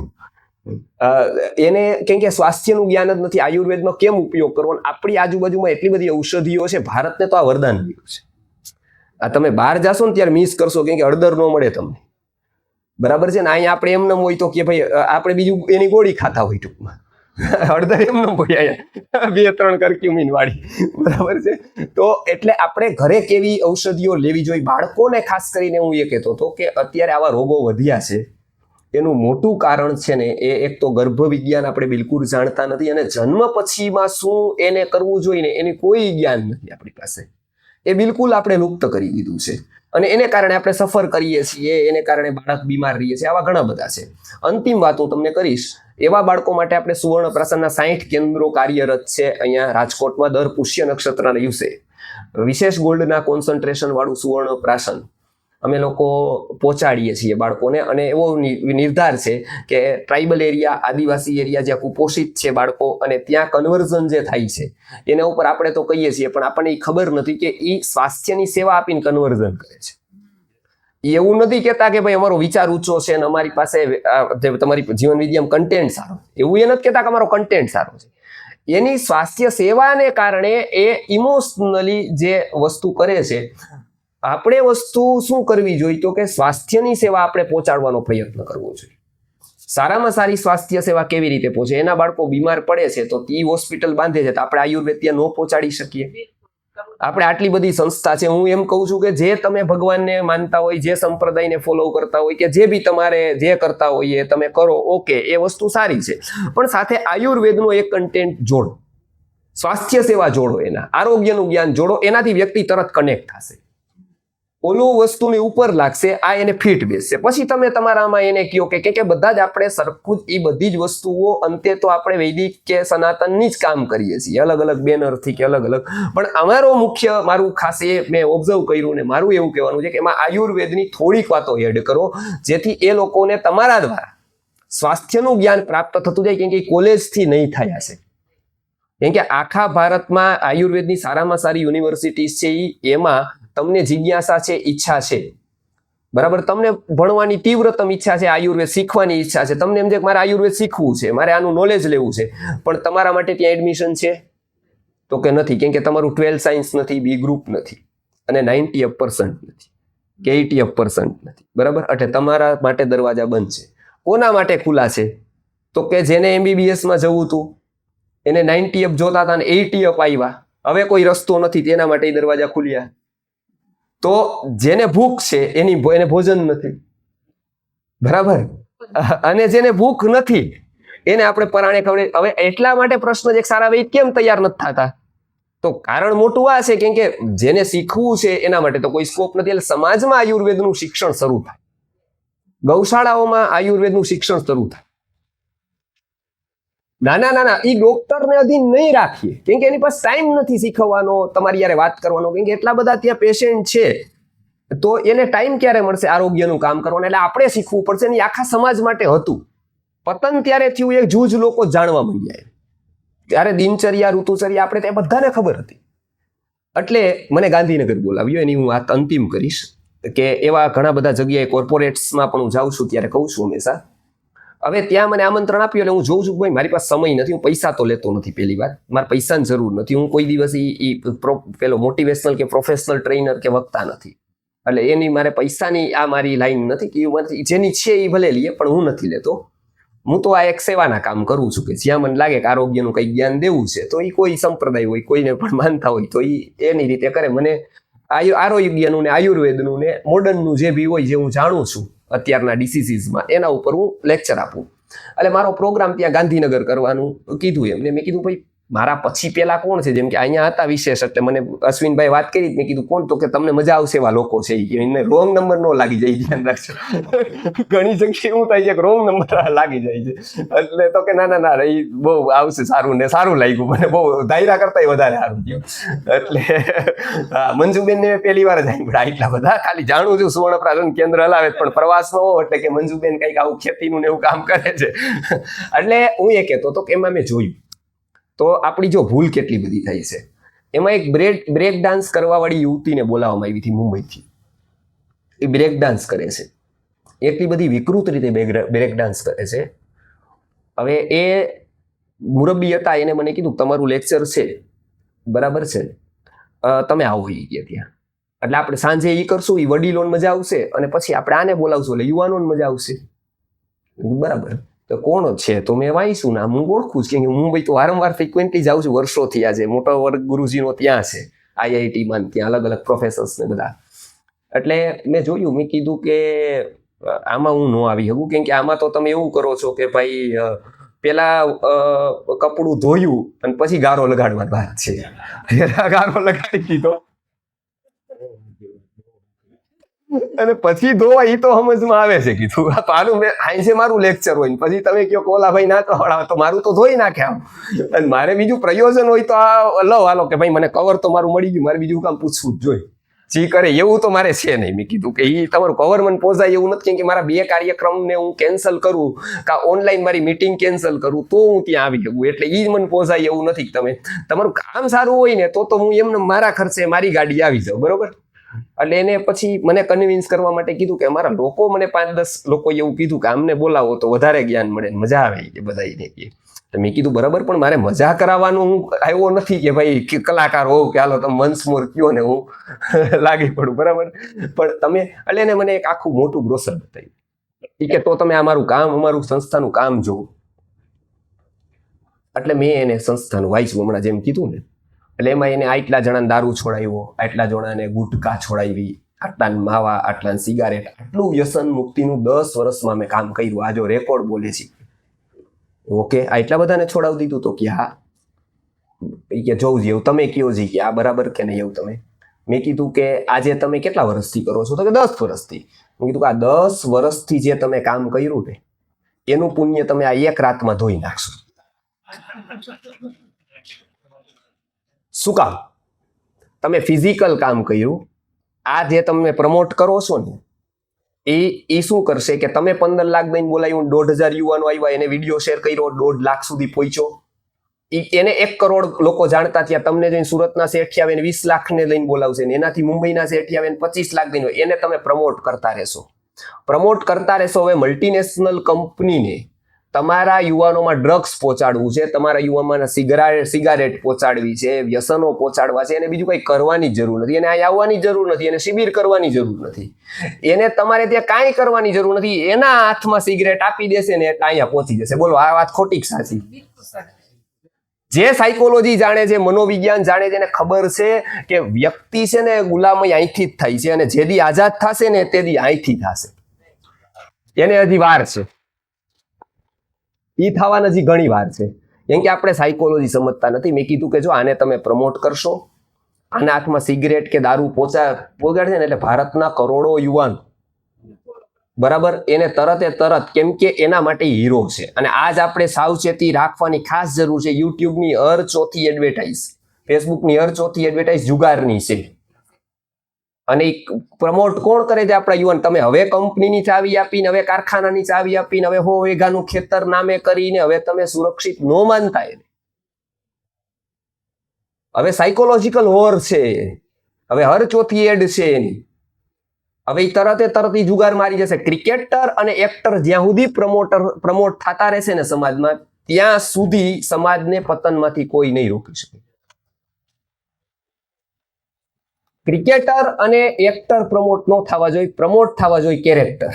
એને કેમ કે સ્વાસ્થ્યનું જ્ઞાન જ નથી, આયુર્વેદનો કેમ ઉપયોગ કરવો. આપણી આજુબાજુમાં એટલી બધી ઔષધિઓ છે, ભારતને તો આ વરદાન મળ્યું છે. આ તમે બહાર જાશો ને ત્યારે મિસ કરશો કેમ કે હળદર ન મળે તમને. બરાબર છે ને, અહીંયા આપણે એમ ન હોય તો કે ભાઈ આપણે બીજું એની ગોળી ખાતા હોય ટૂંકમાં. હળદર એમ ન હોય અહીંયા 2-3 કરક્યુમિન વાળી. બરાબર છે, તો એટલે આપણે ઘરે કેવી ઔષધિઓ લેવી જોઈએ. બાળકોને ખાસ કરીને હું એ કહેતો હતો કે અત્યારે આવા રોગો વધ્યા છે, એનું મોટું કારણ છે ને એ એક તો ગર્ભ વિજ્ઞાન આપણે બિલકુલ જાણતા નથી, અને જન્મ પછીમાં શું એને કરવું જોઈએ ને એની કોઈ જ્ઞાન નથી આપણી પાસે. એ બિલકુલ આપણે લુપ્ત કરી દીધું છે, અને એને કારણે આપણે સફર કરીએ છીએ, એને કારણે બાળક બીમાર રહીએ છીએ. આવા ઘણા બધા છે. અંતિમ વાત હું તમને કરીશ, એવા બાળકો માટે આપણે સુવર્ણ પ્રાશનના 60 કેન્દ્રો કાર્યરત છે અહીંયા રાજકોટમાં. દર પુષ્ય નક્ષત્રના દિવસે વિશેષ ગોલ્ડના કોન્સન્ટ્રેશન વાળું સુવર્ણ પ્રાશન અમે લોકો પહોંચાડીએ છીએ બાળકોને. અને એવો નિર્ધાર છે કે ટ્રાઇબલ એરિયા, આદિવાસી એરિયા જ્યાં કુપોષિત છે બાળકો, અને ત્યાં કન્વર્ઝન જે થાય છે એના ઉપર આપણે તો કહીએ છીએ, પણ આપણને એ ખબર નથી કે એ સ્વાસ્થ્યની સેવા આપીને કન્વર્ઝન કરે છે. એવું નથી કહેતા કે ભાઈ અમારો વિચાર ઊંચો છે અને અમારી પાસે તમારી જીવન વિદ્યામાં કન્ટેન્ટ સારો, એવું એ નથી કહેતા કે અમારો કન્ટેન્ટ સારો છે. એની સ્વાસ્થ્ય સેવાને કારણે એ ઇમોશનલી જે વસ્તુ કરે છે. આપણે વસ્તુ શું કરવી જોઈએ તો કે સ્વાસ્થ્યની સેવા આપણે પહોંચાડવાનો પ્રયત્ન કરવો જોઈએ. સારામાં સારી સ્વાસ્થ્ય સેવા કેવી રીતે પહોંચે? એના બાળકો બીમાર પડે છે તો ઈ હોસ્પિટલ બાંધે છે, તો આપણે આયુર્વેદ ત્યાં ન પહોંચાડી શકીએ? આપણે આટલી બધી સંસ્થા છે. હું એમ કહું છું કે જે તમે ભગવાનને માનતા હોય, જે સંપ્રદાયને ફોલો કરતા હોય, કે જે બી તમારે જે કરતા હોય એ તમે કરો, ઓકે, એ વસ્તુ સારી છે, પણ સાથે આયુર્વેદનો એક કન્ટેન્ટ જોડો, સ્વાસ્થ્ય સેવા જોડો, એના આરોગ્યનું જ્ઞાન જોડો. એનાથી વ્યક્તિ તરત કનેક્ટ થશે, ઓલું વસ્તુની ઉપર લાગશે, આ એને ફિટ બેસશે. પછી તમે તમારામાં એને કહો કે બધા જ આપણે સરખું જ એ બધી જ વસ્તુઓ અંતે તો આપણે વૈદિક કે સનાતનની જ કામ કરીએ છીએ, અલગ અલગ બેનરથી કે અલગ અલગ. પણ અમારો મુખ્ય, મારું ખાસ એ મેં ઓબ્ઝર્વ કર્યું ને મારું એવું કહેવાનું છે કે એમાં આયુર્વેદની થોડીક વાતો એડ કરો, જેથી એ લોકોને તમારા દ્વારા સ્વાસ્થ્યનું જ્ઞાન પ્રાપ્ત થતું જાય. કેમ કે કોલેજથી નહીં થયા છે, કેમ કે આખા ભારતમાં આયુર્વેદની સારામાં સારી યુનિવર્સિટીઝ છે, એમાં તમને જિજ્ઞાસા છે, ઈચ્છા છે, બરાબર, તમને ભણવાની તીવ્રતમ ઈચ્છા છે, આયુર્વેદ શીખવાની ઈચ્છા છે, તમને એમ છે કે મારે આયુર્વેદ શીખવું છે, મારે આનું નોલેજ લેવું છે, પણ તમારા માટે ત્યાં એડમિશન છે તો કે નથી, કેમ કે તમારું 12 સાયન્સ નથી, બી ગ્રુપ નથી, અને 90% નથી કે 80% નથી, બરાબર. એટલે તમારા માટે દરવાજા બંધ છે. કોના માટે ખુલ્લા છે? તો કે જેને MBBS જવું હતું, એને 90 જોતા હતા ને 80 આવ્યા, હવે કોઈ રસ્તો નથી, તેના માટે દરવાજા ખુલ્યા. તો જેને ભૂખ છે એને ભોજન નથી, બરાબર, અને જેને ભૂખ નથી એને આપણે પરાણે ખવડે. હવે એટલા માટે પ્રશ્ન છે કે સારા વૈદ કેમ તૈયાર નથી થતા? તો કારણ મોટું આ છે કેમ કે જેને શીખવું છે એના માટે તો કોઈ સ્કોપ નથી. એટલે સમાજમાં આયુર્વેદનું શિક્ષણ શરૂ થાય, ગૌશાળાઓમાં આયુર્વેદનું શિક્ષણ શરૂ થાય. નાના એ ડોક્ટરને અધીન નહીં રાખીએ, કેમ કે એની પાસે ટાઈમ નથી શીખવવાનો, તમારી યારે વાત કરવાનો, કેમ કે એટલા બધા ત્યાં પેશન્ટ છે, તો એને ટાઈમ ક્યારે મળશે આરોગ્યનું કામ કરવાનું? એટલે આપણે શીખવું પડશે. ને આખા સમાજ માટે હતું. પતન ત્યારે થયું, એક જૂજ લોકો જાણવા માંડ્યા, ત્યારે દિનચર્યા, ઋતુચર્યા આપણે ત્યાં બધાને ખબર હતી. એટલે મને ગાંધીનગર બોલાવ્યો. એની હું વાત અંતિમ કરીશ કે એવા ઘણા બધા જગ્યાએ કોર્પોરેટ્સમાં પણ હું જાઉં છું, ત્યારે કહું છું હંમેશા. હવે ત્યાં મને આમંત્રણ આપ્યું એટલે હું જોઉં છું ભાઈ મારી પાસે સમય નથી, હું પૈસા તો લેતો નથી, પહેલી વાર મારે પૈસાની જરૂર નથી, હું કોઈ દિવસ પેલો મોટિવેશનલ કે પ્રોફેશનલ ટ્રેનર કે વક્તા નથી, એટલે એની મારે પૈસાની આ મારી લાઈન નથી કે જેની છે એ ભલે લઈએ, પણ હું નથી લેતો. હું તો આ એક સેવાના કામ કરું છું કે જ્યાં મને લાગે કે આરોગ્યનું કંઈક જ્ઞાન દેવું છે, તો એ કોઈ સંપ્રદાય હોય, કોઈને પણ માનતા હોય તો એની રીતે કરે. મને આરોગ્યનું ને આયુર્વેદનું ને મોડર્નનું જે બી હોય, જે હું જાણું છું અત્યારના ડિસીઝીસમાં, એના ઉપર હું લેક્ચર આપું. એટલે મારો પ્રોગ્રામ ત્યાં ગાંધીનગર કરવાનું કીધું એમને. મેં કીધું ભાઈ મારા પછી પેલા કોણ છે, જેમ કે અહીંયા હતા વિશેષ, એટલે મને અશ્વિનભાઈ વાત કરી, મેં કીધું કોણ, તો કે તમને મજા આવશે એવા લોકો છે, એને રોંગ નંબર ન લાગી જાય, ધ્યાન રાખજો. ઘણી જગ્યાએ એવું થાય છે કે રોંગ નંબર લાગી જાય છે, એટલે તો કે ના ના ના એ બહુ આવશે, સારું ને સારું લાગ્યું મને, બહુ ધાયરા કરતા વધારે સારું થયું. એટલે હા, મંજુબેન ને પહેલી વાર જ આવ્યા, એટલા બધા ખાલી જાણું છું સુવર્ણ પ્રાશન કેન્દ્ર હલાવે, પણ પ્રવાસ નો એટલે કે મંજુબેન કઈક આવું ખેતીનું ને એવું કામ કરે છે. એટલે હું એ કહેતો હતો કે એમાં મેં જોયું તો આપણી જો ભૂલ કેટલી બધી થાય છે. એમાં એક બ્રેક ડાન્સ કરવા વાળી યુવતીને બોલાવવામાં આવી હતી મુંબઈથી. એ બ્રેક ડાન્સ કરે છે, એટલી બધી વિકૃત રીતે બ્રેક ડાન્સ કરે છે. હવે એ મુરબ્બી હતા, એને મને કીધું તમારું લેક્ચર છે બરાબર છે, તમે આવો એ ગયા ત્યાં, એટલે આપણે સાંજે એ કરશું, એ વડીલોને મજા આવશે, અને પછી આપણે આને બોલાવશું એટલે યુવાનોને મજા આવશે. બરાબર, તો કોણ છે, તો મેં વાંચું ના, હું ઓળખું છું, કે મુંબઈ તો વારંવાર ફ્રિક્વન્ટલી જાઉં છું, વર્ષોથી. આજે મોટા વર્ગ ગુરુજીનો ત્યાં છે, IITમાં, ત્યાં અલગ અલગ પ્રોફેસર્સ ને બધા. એટલે મેં જોયું, મેં કીધું કે આમાં હું ન આવી શકું, કેમ કે આમાં તો તમે એવું કરો છો કે ભાઈ પેલા કપડું ધોયું અને પછી ગારો લગાડવાની વાત છે. ગારો લગાડી દીધો અને પછી ધોવા, એ તો સમજમાં આવે છે. કીધું પાલું મેં આઈ મારું લેક્ચર હોય ને પછી તમે કયો કોલા ભાઈ ના કવડાવો, તો મારું તો ધોઈ નાખે આમ, અને મારે બીજું પ્રયોજન હોય તો આ લો હાલો કે ભાઈ મને કવર તો મારું મળી ગયું, મારે બીજું કામ પૂછવું જ જોઈએ. જી કરે એવું તો મારે છે નહીં. મેં કીધું કે એ તમારું કવર મને પોસાય એવું નથી, કેમ કે મારા 2 કાર્યક્રમને હું કેન્સલ કરું કાં ઓનલાઈન મારી મીટિંગ કેન્સલ કરું તો હું ત્યાં આવી શકું, એટલે એ મને પોસાય એવું નથી. તમે તમારું કામ સારું હોય ને તો હું એમને મારા ખર્ચે મારી ગાડી આવી જાઉં, બરોબર. એટલે એને પછી મને કન્વિન્સ કરવા માટે કીધું કે અમારા લોકો, મને 5-10 લોકો એવું કીધું કે આમને બોલાવો તો વધારે જ્ઞાન મળે, મજા આવે કે બધાને. તો મેં કીધું બરાબર, પણ મારે મજા કરાવવાનું હું આવ્યો નથી કે ભાઈ કલાકાર હોઉં કે હાલો તમે વન્સ મોર કયો ને હું લાગી પડું, બરાબર. પણ તમે એટલે એને મને એક આખું મોટું બ્રોશર બતાવ્યું કે તો તમે અમારું કામ, અમારું સંસ્થાનું કામ જોવો. એટલે મેં એને સંસ્થાનું વાંચ્યું હમણાં જેમ કીધું ને, એટલે એમાં એને આટલા જણાને દારૂ છોડાવ્યો, આટલા જણાને ગુટકા છોડાવી, આટલાને માવા, આટલાને સિગારેટ, આટલું વ્યસન મુક્તિનું 10 વર્ષમાં મેં કામ કર્યું. આ જો રેકોર્ડ બોલે છે. ઓકે, આટલા બધાને છોડાવી દીધું, તો કે હા, કે જોઉં એવું તમે કયો જી કે આ બરાબર કે નહીં એવું તમે. મેં કીધું કે આજે તમે કેટલા વર્ષથી કરો છો, તો કે 10 વર્ષથી. મેં કીધું કે આ 10 વર્ષથી જે તમે કામ કર્યું ને એનું પુણ્ય તમે આ એક રાતમાં ધોઈ નાખશો. શું કામ? તમે ફિઝિકલ કામ કર્યું, આ જે તમે પ્રમોટ કરો છો ને એ શું કરશે કે તમે 15 લાખ દઈને બોલાવ્યું, 1,500 યુવાનો આવ્યા, એને વિડીયો શેર કર્યો, 1.5 લાખ સુધી પહોંચ્યો, એને 1 કરોડ લોકો જાણતા થયા. તમને જઈને સુરતના શેઠી આવે 20 લાખને લઈને બોલાવશે, ને એનાથી મુંબઈના શેઠી આવે 25 લાખ દઈને, એને તમે પ્રમોટ કરતા રહેશો. હવે મલ્ટીનેશનલ કંપનીને તમારા યુવાનોમાં ડ્રગ્સ પહોંચાડવું છે, તમારા યુવાનોમાં સિગારેટ પહોંચાડવી છે, વ્યસનો પહોંચાડવા છે, એને બીજું કંઈ કરવાની જરૂર નથી, એને અહીંયા આવવાની જરૂર નથી, એને શિબિર કરવાની જરૂર નથી, એને તમારે ત્યાં કાંઈ કરવાની જરૂર નથી. એના હાથમાં સિગરેટ આપી દેશે ને એટલે અહીંયા પહોંચી જશે. બોલો આ વાત ખોટી કે સાચી? જે સાયકોલોજી જાણે છે, મનોવિજ્ઞાન જાણે છે, એને ખબર છે કે વ્યક્તિ છે ને ગુલામી અહીંથી જ થાય છે, અને જેદી આઝાદ થશે ને તેદી અહીંથી થશે. એને હજી વાર છે, એ થવાના હજી ઘણી વાર છે, કેમ કે આપણે સાયકોલોજી સમજતા નથી. મેં કીધું કે જો આને તમે પ્રમોટ કરશો, આના હાથમાં સિગરેટ કે દારૂ પોગાડશે ને એટલે ભારતના કરોડો યુવાન, બરાબર, એને તરત, કેમ કે એના માટે હીરો છે. અને આજ આપણે સાવચેતી રાખવાની ખાસ જરૂર છે. યુટ્યુબની હર ચોથી એડવર્ટાઇઝ, ફેસબુકની હર ચોથી એડવર્ટાઇઝ જુગારની છે, અને પ્રમોટ કોણ કરે છે? આપણા યુવાન. તમે હવે કંપનીની ચાવી આપીને, હવે કારખાનાની ચાવી આપીને, હવે 100 વીઘાનું ખેતર નામે કરીને હવે તમે સુરક્ષિત ન માનતા એને. હવે સાયકોલોજીકલ વોર છે, હવે હર ચોથી એડ છે એની. હવે એ તરત જુગાર મારી જશે. ક્રિકેટર અને એક્ટર જ્યાં સુધી પ્રમોટ થતા રહેશે ને સમાજમાં, ત્યાં સુધી સમાજને પતનમાંથી કોઈ નહીં રોકી શકે. ક્રિકેટર અને એક્ટર પ્રમોટ ન થવા જોઈએ, પ્રમોટ થવા જોઈએ કેરેક્ટર.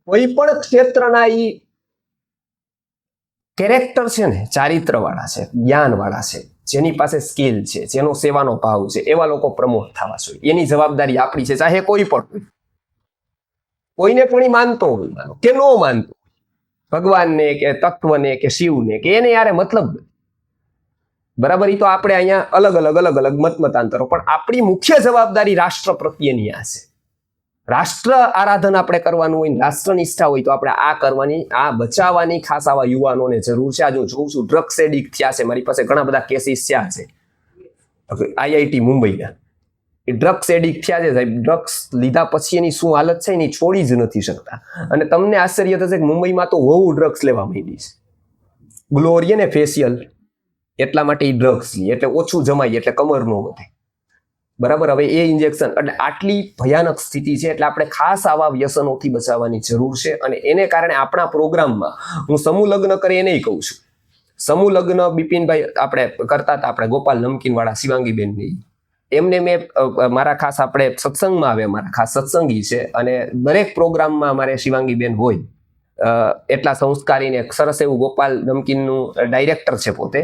કોઈ પણ ક્ષેત્રના ઈ કેરેક્ટર છે ને, ચારિત્ર વાળા છે, જ્ઞાન વાળા છે, જેની પાસે સ્કિલ છે, જેનો સેવાનો ભાવ છે, એવા લોકો પ્રમોટ થવા જોઈએ. એની જવાબદારી આપણી છે, ચાહે કોઈ પણ હોય. કોઈને પણ માનતો હોય કે ન માનતો, ભગવાનને કે તત્વને કે શિવને કે એને યારે મતલબ નથી. બરાબર, એ તો આપણે અહીંયા અલગ અલગ મતાંતરો, પણ આપણી મુખ્ય જવાબદારી રાષ્ટ્ર પ્રત્યેની આ છે. રાષ્ટ્ર આરાધન આપણે કરવાનું હોય, રાષ્ટ્ર નિષ્ઠા હોય તો આપણે આ કરવાની, આ બચાવવાની ખાસ આવા યુવાનોને જરૂર છે. આજે હું જોઉં છું ડ્રગ્સ એડિક્ટ થયા છે, મારી પાસે ઘણા બધા કેસીસ થયા છે IIT મુંબઈના. એ ડ્રગ્સ એડિક્ટ થયા છે સાહેબ. ડ્રગ્સ લીધા પછી એની શું હાલત છે એની છોડી જ નથી શકતા. અને તમને આશ્ચર્ય થશે કે મુંબઈમાં તો બહુ ડ્રગ્સ લેવા માંડી છે. ગ્લોરી ને ફેશિયલ એટલા માટે એ ડ્રગ્સ લે એટલે ઓછું જમાય એટલે કમર નો વધે. બરાબર, હવે એ ઇન્જેક્શન એટલે આટલી ભયાનક સ્થિતિ છે. એટલે આપણે ખાસ આવા વ્યસનોથી બચાવવાની જરૂર છે. અને એને કારણે આપણા પ્રોગ્રામમાં હું સમૂહ લગ્ન કરે એને કહું છું. સમૂહ લગ્ન બિપિનભાઈ આપણે કરતા હતા, આપણે ગોપાલ નમકીન વાળા શિવાંગીબેનની, એમને મેં મારા ખાસ આપણે સત્સંગમાં આવે, મારા ખાસ સત્સંગી છે અને દરેક પ્રોગ્રામમાં અમારે શિવાંગીબેન હોય. એટલા સંસ્કારીને સરસ એવું ગોપાલ નમકીનનું ડાયરેક્ટર છે પોતે.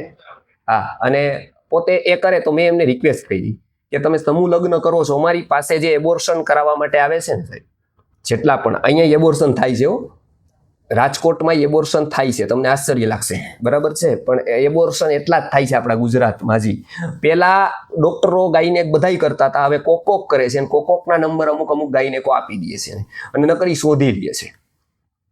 હા, અને પોતે એ કરે તો મેં એમને રિક્વેસ્ટ કરી કે તમે સમૂહ લગ્ન કરો છો, અમારી પાસે જે એબોર્શન કરાવવા માટે આવે છે ને સાહેબ, જેટલા પણ અહીંયા એબોર્શન થાય છે, રાજકોટમાં એબોર્શન થાય છે, તમને આશ્ચર્ય લાગશે, બરાબર છે, પણ એબોર્શન એટલા જ થાય છે આપણા ગુજરાતમાં. જી, પેલા ડોક્ટરો ગાયનેક બધાય કરતા હતા, હવે કોક કરે છે, કોકના નંબર અમુક ગાયનેકો આપી દે છે અને નકરી શોધી લે છે.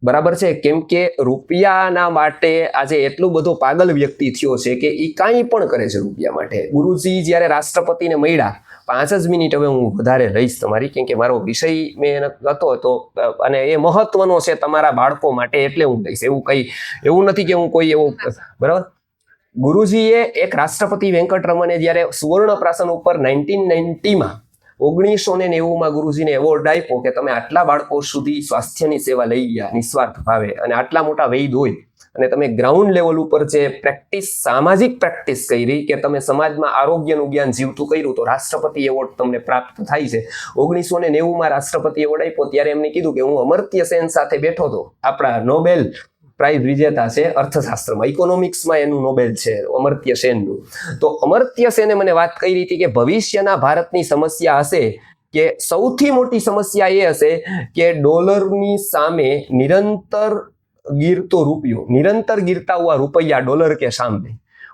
બરાબર છે, કેમ કે રૂપિયાના માટે આજે એટલું બધો પાગલ વ્યક્તિ થયો છે કે એ કાંઈ પણ કરે છે રૂપિયા માટે. ગુરુજી જ્યારે રાષ્ટ્રપતિને મળ્યા, 5 જ મિનિટ હવે હું વધારે રહીશ તમારી, કેમ કે મારો વિષય મેં હતો તો, અને એ મહત્વનો છે તમારા બાળકો માટે, એટલે હું લઈશ. એવું નથી કે હું કોઈ એવું, બરાબર. ગુરુજીએ એક રાષ્ટ્રપતિ વેંકટરમણે જ્યારે સુવર્ણ પ્રાસન ઉપર 1990માં 1990માં ગુરુજીને એવોર્ડ આપ્યો કે તમે આટલા બાળકો સુધી સ્વાસ્થ્યની સેવા લઈ ગયા નિસ્વાર્થ ભાવે, અને આટલા મોટા વૈદ હોય અને તમે ગ્રાઉન્ડ લેવલ ઉપર જે પ્રેક્ટિસ, સામાજિક પ્રેક્ટિસ કરી કે તમે સમાજમાં આરોગ્યનું જ્ઞાન જીવતું કર્યું, તો રાષ્ટ્રપતિ એવોર્ડ તમને પ્રાપ્ત થાય છે. 1990માં રાષ્ટ્રપતિ એવોર્ડ આપ્યો ત્યારે એમને કીધું કે હું અમર્ત્ય સેન સાથે બેઠો હતો, આપણા નોબેલ પ્રાઇઝ વિજેતા છે અર્થશાસ્ત્રમાં, ઇકોનોમિક્સમાં એનું નોબેલ છે અમર્ત્ય સેનનું. તો અમર્ત્ય સેને મને વાત કરી હતી કે ભવિષ્યના ભારતની સમસ્યા હશે કે સૌથી મોટી સમસ્યા એ હશે કે ડોલરની સામે નિરંતર गिरतो रुपयो, निरंतर गिरता हुआ रुपया डॉलर के सामने,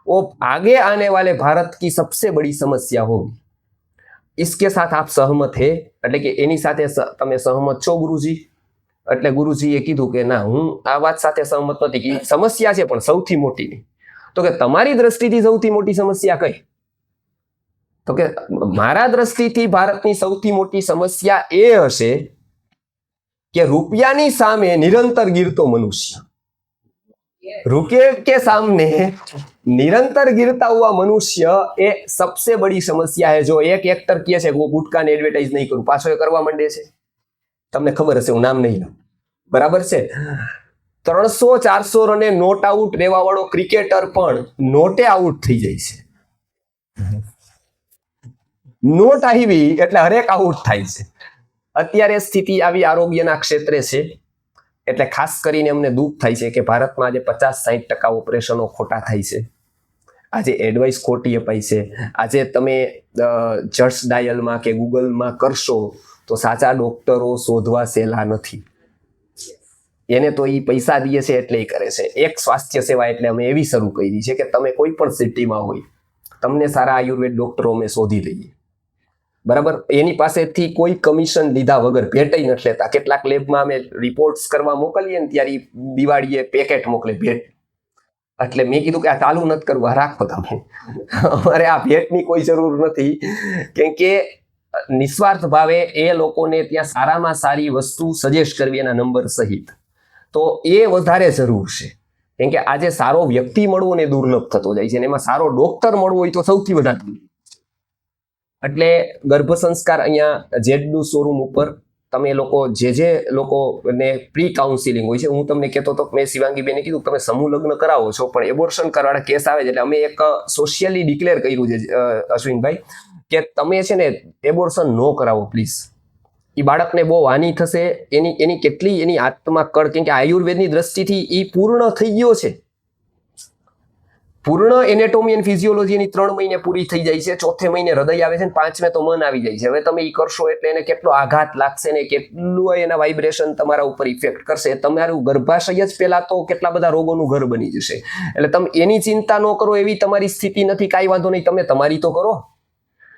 वो आगे आने वाले भारत की सबसे बड़ी समस्या होगी. इसके साथ आप सहमत है? એટલે કે એની સાથે તમે સહમત છો ગુરુજી? એટલે ગુરુજીએ કીધું કે ના, હું આ વાત સાથે સહમત નથી, કે સમસ્યા છે પણ સૌથી મોટી નહીં. તો કે તમારી દ્રષ્ટિથી સૌથી મોટી સમસ્યા કઈ? તો કે મારા દ્રષ્ટિથી ભારતની સૌથી મોટી સમસ્યા એ હશે कि रुपया सामे निरंतर गिरतो मनुष्य, रुपये के सामने निरंतर गिरता हुआ मनुष्य ये सबसे बड़ी समस्या है. जो एक एक्टर કહે છે वो गुटका ने एडवर्टाइज नहीं करूं, पाछो એ કરવા માંડે છે, તમને ખબર હશે, હું નામ નહીં લઉં, બરાબર છે. 300-400 રને નોટ આઉટ રહેવા વાળો ક્રિકેટર પણ નોટે આઉટ થઈ જાય છે. નોટ આવી એટલે હરેક આઉટ થાય છે. અત્યારે સ્થિતિ આવી આરોગ્યના ક્ષેત્રે છે. એટલે ખાસ કરીને અમને દુઃખ થાય છે કે ભારતમાં આજે 50-60% ઓપરેશનો ખોટા થાય છે. આજે એડવાઇસ ખોટી અપાય છે. આજે તમે જસ્ટ ડાયલમાં કે ગૂગલમાં કરશો તો સાચા ડોક્ટરો શોધવા સહેલા નથી. એને તો એ પૈસા દે છે એટલે એ કરે છે. એક સ્વાસ્થ્ય સેવા એટલે અમે એવી શરૂ કરી છે કે તમે કોઈ પણ સિટીમાં હોય, તમને સારા આયુર્વેદ ડોક્ટરો અમે શોધી લઈએ, બરાબર. એની પાસેથી કોઈ કમિશન લીધા વગર ભેટઈ નથી લેતા. કેટલાક લેબમાં અમે રિપોર્ટ્સ કરવા મોકલીએ ને ત્યારે દિવાળીએ પેકેટ મોકલે ભેટ. એટલે મેં કીધું કે આ ચાલુ નથી કરવું, આ રાખો તમે, અમારે આ ભેટની કોઈ જરૂર નથી. કેમ કે નિસ્વાર્થ ભાવે એ લોકોને ત્યાં સારામાં સારી વસ્તુ સજેસ્ટ કરવી એના નંબર સહિત, તો એ વધારે જરૂર છે. કેમ કે આજે સારો વ્યક્તિ મળવો ને દુર્લભ થતો જાય છે, અને એમાં સારો ડોક્ટર મળવો હોય તો સૌથી વધારે. એટલે ગર્ભ સંસ્કાર અહીંયા જેડનું શોરૂમ ઉપર તમે લોકો જે લોકોને પ્રી કાઉન્સિલિંગ હોય છે, હું તમને કહેતો હતો, મેં શિવાંગીબેને કીધું તમે સમૂહ લગ્ન કરાવો છો પણ એબોર્શન કરવાના કેસ આવે છે, એટલે અમે એક સોશિયલી ડિક્લેર કર્યું છે અશ્વિનભાઈ કે તમે છે ને એબોર્શન ન કરાવો પ્લીઝ. એ બાળકને બહુ હાનિ થશે, એની કેટલી એની આત્મા કળ, કેમ કે આયુર્વેદની દ્રષ્ટિથી એ પૂર્ણ થઈ ગયો છે. પૂર્ણ એનેટોમી એન્ડ ફિઝિયોલોજીની 3 મહિને પૂરી થઈ જાય છે, ચોથે મહિને હૃદય આવે છે, 5મે તો મન આવી જાય છે. હવે તમે એ કરશો એટલે એને કેટલો આઘાત લાગશે ને કેટલું એના વાઇબ્રેશન તમારા ઉપર ઇફેક્ટ કરશે. તમારું ગર્ભાશય જ પહેલા તો કેટલા બધા રોગોનું ઘર બની જશે. એટલે તમે એની ચિંતા ન કરો એવી તમારી સ્થિતિ નથી, કાંઈ વાંધો નહીં, તમે તમારી તો કરો.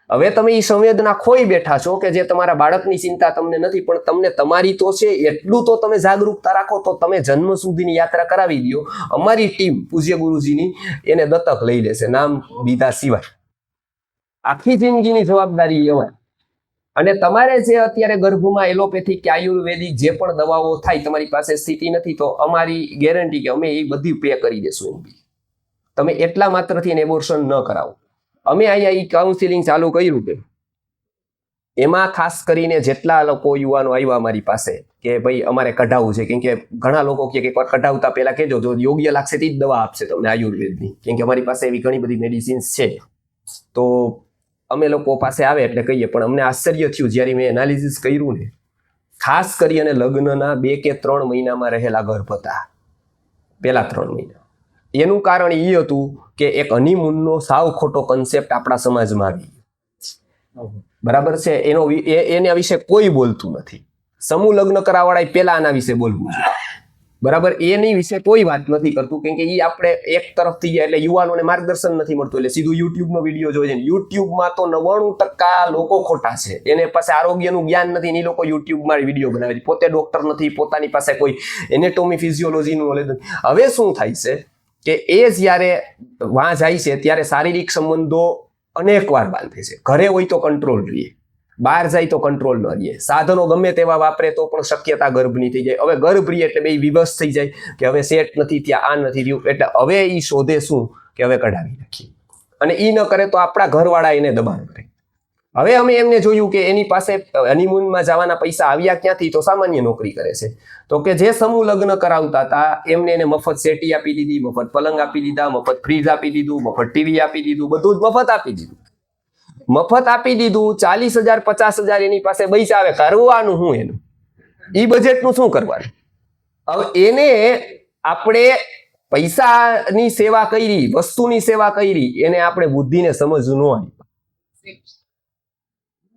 હવે તમે એ સંવેદના ખોઈ બેઠા છો કે જે તમારા બાળકની ચિંતા તમને નથી, પણ તમને તમારી તો છે. એટલું તો તમે જાગૃતતા રાખો તો તમે જન્મ સુધીની યાત્રા કરાવી દો. અમારી ટીમ પૂજ્ય ગુરુજીની એને દત્તક લઈ લેશે, નામ દીધા સિવાય. આખી જિંદગીની જવાબદારી એવા. અને તમારે જે અત્યારે ગર્ભમાં એલોપેથિક કે આયુર્વેદિક જે પણ દવાઓ થાય, તમારી પાસે સ્થિતિ નથી તો અમારી ગેરંટી કે અમે એ બધી પે કરી દેશું. તમે એટલા માત્રથી એને એબોર્શન ન કરાવો. અમે અહીંયા એ કાઉન્સિલિંગ ચાલુ કર્યું કે એમાં ખાસ કરીને જેટલા લોકો યુવાનો આવ્યા અમારી પાસે કે ભાઈ અમારે કઢાવવું છે, કેમ કે ઘણા લોકો કે એકવાર કઢાવતા પહેલા કહેજો, જો યોગ્ય લાગશે તે જ દવા આપશે તમને આયુર્વેદની, કેમ કે અમારી પાસે એવી ઘણી બધી મેડિસિન્સ છે. તો અમે લોકો પાસે આવે એટલે કહીએ, પણ અમને આશ્ચર્ય થયું જ્યારે મેં એનાલિસિસ કર્યું ને, ખાસ કરી અને લગ્નના 2 કે 3 મહિનામાં રહેલા ગર્ભ હતા, પહેલા 3 મહિના. એનું કારણ એ હતું કે એક હનીમૂનનો સાવ ખોટો કન્સેપ્ટ આપણા સમાજમાં આવી ગયો. બરાબર છે, એના વિશે કોઈ બોલતું નથી. સમૂહ લગ્ન કરાવવાળા પહેલા આના વિશે બોલવું જોઈએ. બરાબર, એની વિશે કોઈ વાત નથી કરતું, કેમ કે એ આપણે એક તરફથી ગયા એટલે યુવાનોને માર્ગદર્શન નથી મળતું, એટલે સીધું યુટ્યુબનો વિડીયો જોઈએ છે. યુટ્યુબમાં તો 99% લોકો ખોટા છે, એને પાસે આરોગ્યનું જ્ઞાન નથી, એ લોકો યુટ્યુબમાં વિડીયો બનાવે છે. પોતે ડોક્ટર નથી, પોતાની પાસે કોઈ એનેટોમી ફિઝિયોલોજીનું નોલેજ નથી. હવે શું થાય છે કે એ જ્યારે વાં જાય છે ત્યારે શારીરિક સંબંધો અનેક વાર બાંધે છે. ઘરે હોય તો કંટ્રોલ રહીએ, બહાર જાય તો કંટ્રોલ ન રહીએ, સાધનો ગમે તેવા વાપરે તો પણ શક્યતા ગર્ભની થઈ જાય. હવે ગર્ભ રહીએ એટલે બે વિવશ થઈ જાય કે હવે સેટ નથી, ત્યાં આ નથી રહ્યું, એટલે હવે એ શોધે શું કે હવે કઢાવી નાખીએ. અને એ ન કરે તો આપણા ઘરવાળા એને દબાણ કરે. હવે અમે એમને જોયું કે એની પાસે હનીમૂનમાં જવાના પૈસા આવ્યા ક્યાંથી, તો સામાન્ય નોકરી કરે છે. તો કે જે સમૂહ લગ્ન કરાવતા હતા એમને એને મફત સેટી આપી દીધી, મફત પલંગ આપી દીધા, મફત ફ્રીજ આપી દીધું, મફત ટીવી આપી દીધું, બધું જ મફત આપી દીધું. મફત આપી દીધું, 40,000 50,000 એની પાસે પૈસા આવે, કરવાનું શું એનું? એ બજેટનું શું કરવાનું? હવે એને આપણે પૈસાની સેવા કરી, વસ્તુની સેવા કરી, એને આપણે બુદ્ધિને સમજવું ન આવી.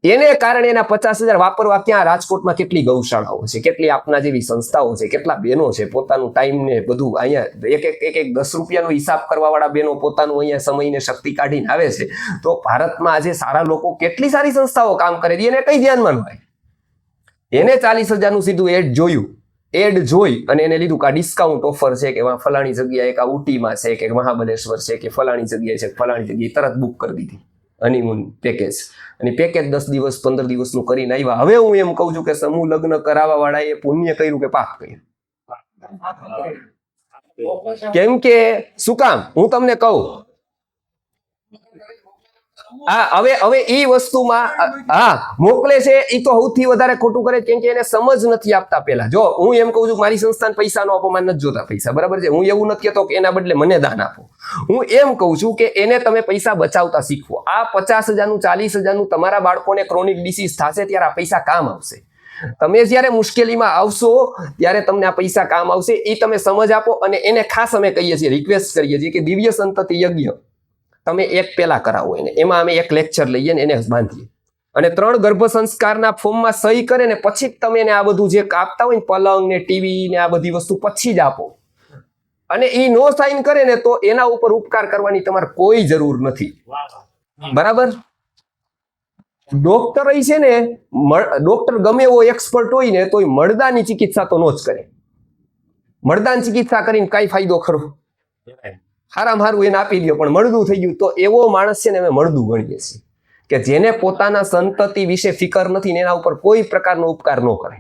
એને કારણે એના 50,000 વાપરવા ક્યાં? રાજકોટમાં કેટલી ગૌશાળાઓ છે, કેટલી આપના જેવી સંસ્થાઓ છે, કેટલા બહેનો છે પોતાનું ટાઈમ ને બધું અહીંયા એક 10 રૂપિયાનો હિસાબ કરવા વાળા બહેનો પોતાનું અહીંયા સમયને શક્તિ કાઢીને આવે છે. તો ભારતમાં આજે સારા લોકો, કેટલી સારી સંસ્થાઓ કામ કરે છે, એને કઈ ધ્યાનમાં ન હોય. એને 40,000નું સીધું એડ જોયું, એડ જોઈ અને એને લીધું કે આ ડિસ્કાઉન્ટ ઓફર છે, કે ફલાણી જગ્યાએ, કે ઉટીમાં છે, કે મહાબલેશ્વર છે, કે ફલાણી જગ્યાએ છે, ફલાણી જગ્યાએ તરત બુક કરી દીધી હનીમૂન પેકેજ. અને પેકેજ 10 દિવસ 15 દિવસનું કરીને આવ્યા. હવે હું એમ કહું છું કે સમૂહ લગ્ન કરાવવા વાળાએ પુણ્ય કર્યું કે પાપ કર્યું? કેમ કે શું કામ હું તમને કહું, હવે એ વસ્તુમાં મોકલે છે એ તો સૌથી વધારે ખોટું કરે, કેમ કે એને સમજ નથી આપતા. પહેલા જો હું એમ કહું છું મારી સંસ્થાને પૈસા નો આપો, મને નથી જોતા પૈસા, બરાબર છે. હું એવું નથી કહેતો કે એના બદલે મને દાન આપો. હું એમ કહું છું કે એને તમે પૈસા બચાવતા શીખવો. આ 50,000નું 40,000નું તમારા બાળકોને ક્રોનિક ડિસીઝ થશે ત્યારે આ પૈસા કામ આવશે. તમે જ્યારે મુશ્કેલીમાં આવશો ત્યારે તમને આ પૈસા કામ આવશે. એ તમે સમજ આપો. અને એને ખાસ અમે કહીએ છીએ, રિક્વેસ્ટ કરીએ છીએ કે દિવ્ય સંતતિ યજ્ઞ તમે એક પેલા કરાવો એને. એમાં અમે એક લેક્ચર લઈએ ને એને બાંધીએ અને 3 ગર્ભ સંસ્કારના ફોર્મમાં સહી કરે ને પછી જ તમે એને આ બધું જે આપતા હોય ને, પલંગ ને ટીવી ને આ બધી વસ્તુ પછી જ આપો. અને એ નો સાઇન કરે ને તો એના ઉપર ઉપકાર કરવાની તમારે કોઈ જરૂર નથી. બરાબર? ડોક્ટર છે ને, ડોક્ટર ગમે એવો એક્સપર્ટ હોય ને તો મળદાની ચિકિત્સા તો નો જ કરે. મળદાની ચિકિત્સા કરીને કઈ ફાયદો ખરો? હારામાં હારું એને આપી દો, પણ મળદું થઈ ગયું. તો એવો માણસ છે ને અમે મળદું ગણીએ છીએ, કે જેને પોતાના સંતતિ વિશે ફિકર નથી ને એના ઉપર કોઈ પ્રકારનો ઉપકાર ન કરે.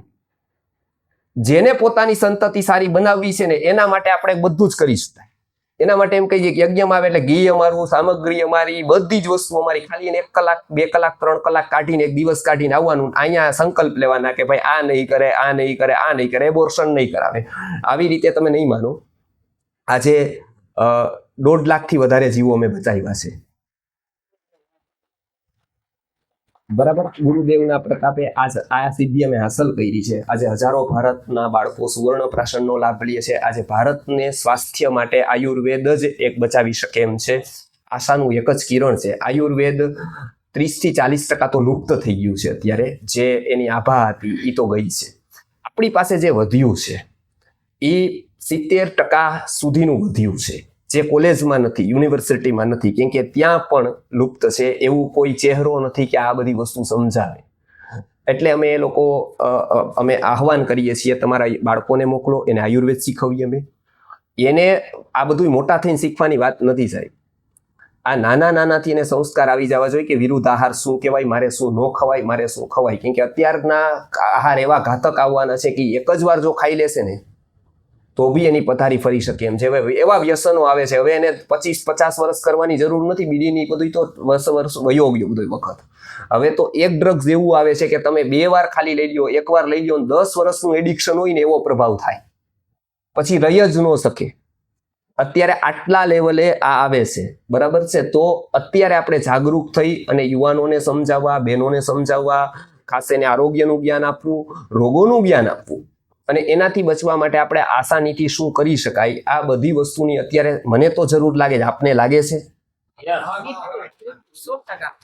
જેને પોતાની સંતતિ સારી બનાવવી છે ને એના માટે આપણે બધું જ કરીશું. એના માટે એમ કહીએ કે યજ્ઞમાં આવે એટલે ઘી અમારું, સામગ્રી અમારી, બધી જ વસ્તુ અમારી. ખાલી એને 1 કલાક 2 કલાક 3 કલાક કાઢીને, એક દિવસ કાઢીને આવવાનું. અહીંયા સંકલ્પ લેવાના કે ભાઈ આ નહીં કરે, આ નહીં કરે, આ નહીં કરે, એબોર્શન નહીં કરાવે. આવી રીતે તમે નહીં માનો, આજે 1.5 લાખથી વધારે જીવો અમે બચાવ્યા છે. બરાબર, ગુરુદેવના પ્રતાપે આજ આ સિદ્ધિ અમે હાંસલ કરી છે. આજે હજારો ભારતના બાળકો સુવર્ણ પ્રાશનનો લાભ લે છે. આજે ભારતને સ્વાસ્થ્ય માટે આયુર્વેદ જ એક બચાવી શકે એમ છે. આશાનું એક જ કિરણ છે. આયુર્વેદ 30 થી 40% તો લુપ્ત થઈ ગયું છે અત્યારે. જે એની આભા હતી એ તો ગઈ છે. આપણી પાસે જે વધ્યું છે એ 70% સુધીનું વધ્યું છે, જે કોલેજમાં નથી, યુનિવર્સિટીમાં નથી, કેમ કે ત્યાં પણ લુપ્ત છે. એવું કોઈ ચહેરો નથી કે આ બધી વસ્તુ સમજાવે. એટલે અમે એ લોકો અમે આહવાન કરીએ છીએ, તમારા બાળકોને મોકલો, એને આયુર્વેદ શીખવીએ. અમે એને આ બધું મોટા થઈને શીખવાની વાત નથી સાહેબ. આ નાના નાનાથી એને સંસ્કાર આવી જવા જોઈએ કે વિરુદ્ધ આહાર શું કહેવાય, મારે શું ન ખવાય, મારે શું ખવાય. કેમ કે અત્યારના આહાર એવા ઘાતક આવવાના છે કે એક જ વાર જો ખાઈ લેશે ને તો બી એની પથારી ફરી શકે એમ છે. હવે એવા વ્યસનો આવે છે, હવે એને 25-50 વર્ષ કરવાની જરૂર નથી. બીડીની બધું તો વર્ષ વયો ગયો બધો વખત. હવે તો એક ડ્રગ્સ એવું આવે છે કે તમે 2 વાર ખાલી લઈ લ્યો, 1 વાર લઈ લ્યો, 10 વર્ષનું એડિક્શન હોય ને એવો પ્રભાવ થાય, પછી રહી જ ન શકે. અત્યારે આટલા લેવલે આ આવે છે, બરાબર છે. તો અત્યારે આપણે જાગૃત થઈ અને યુવાનોને સમજાવવા, બહેનોને સમજાવવા, ખાસ એને આરોગ્યનું જ્ઞાન આપવું, રોગોનું જ્ઞાન આપવું અને એનાથી બચવા માટે આપણે આસાનીથી શું કરી શકાય, આ બધી વસ્તુની અત્યારે મને તો જરૂર લાગે છે. આપને લાગે છે? 100%.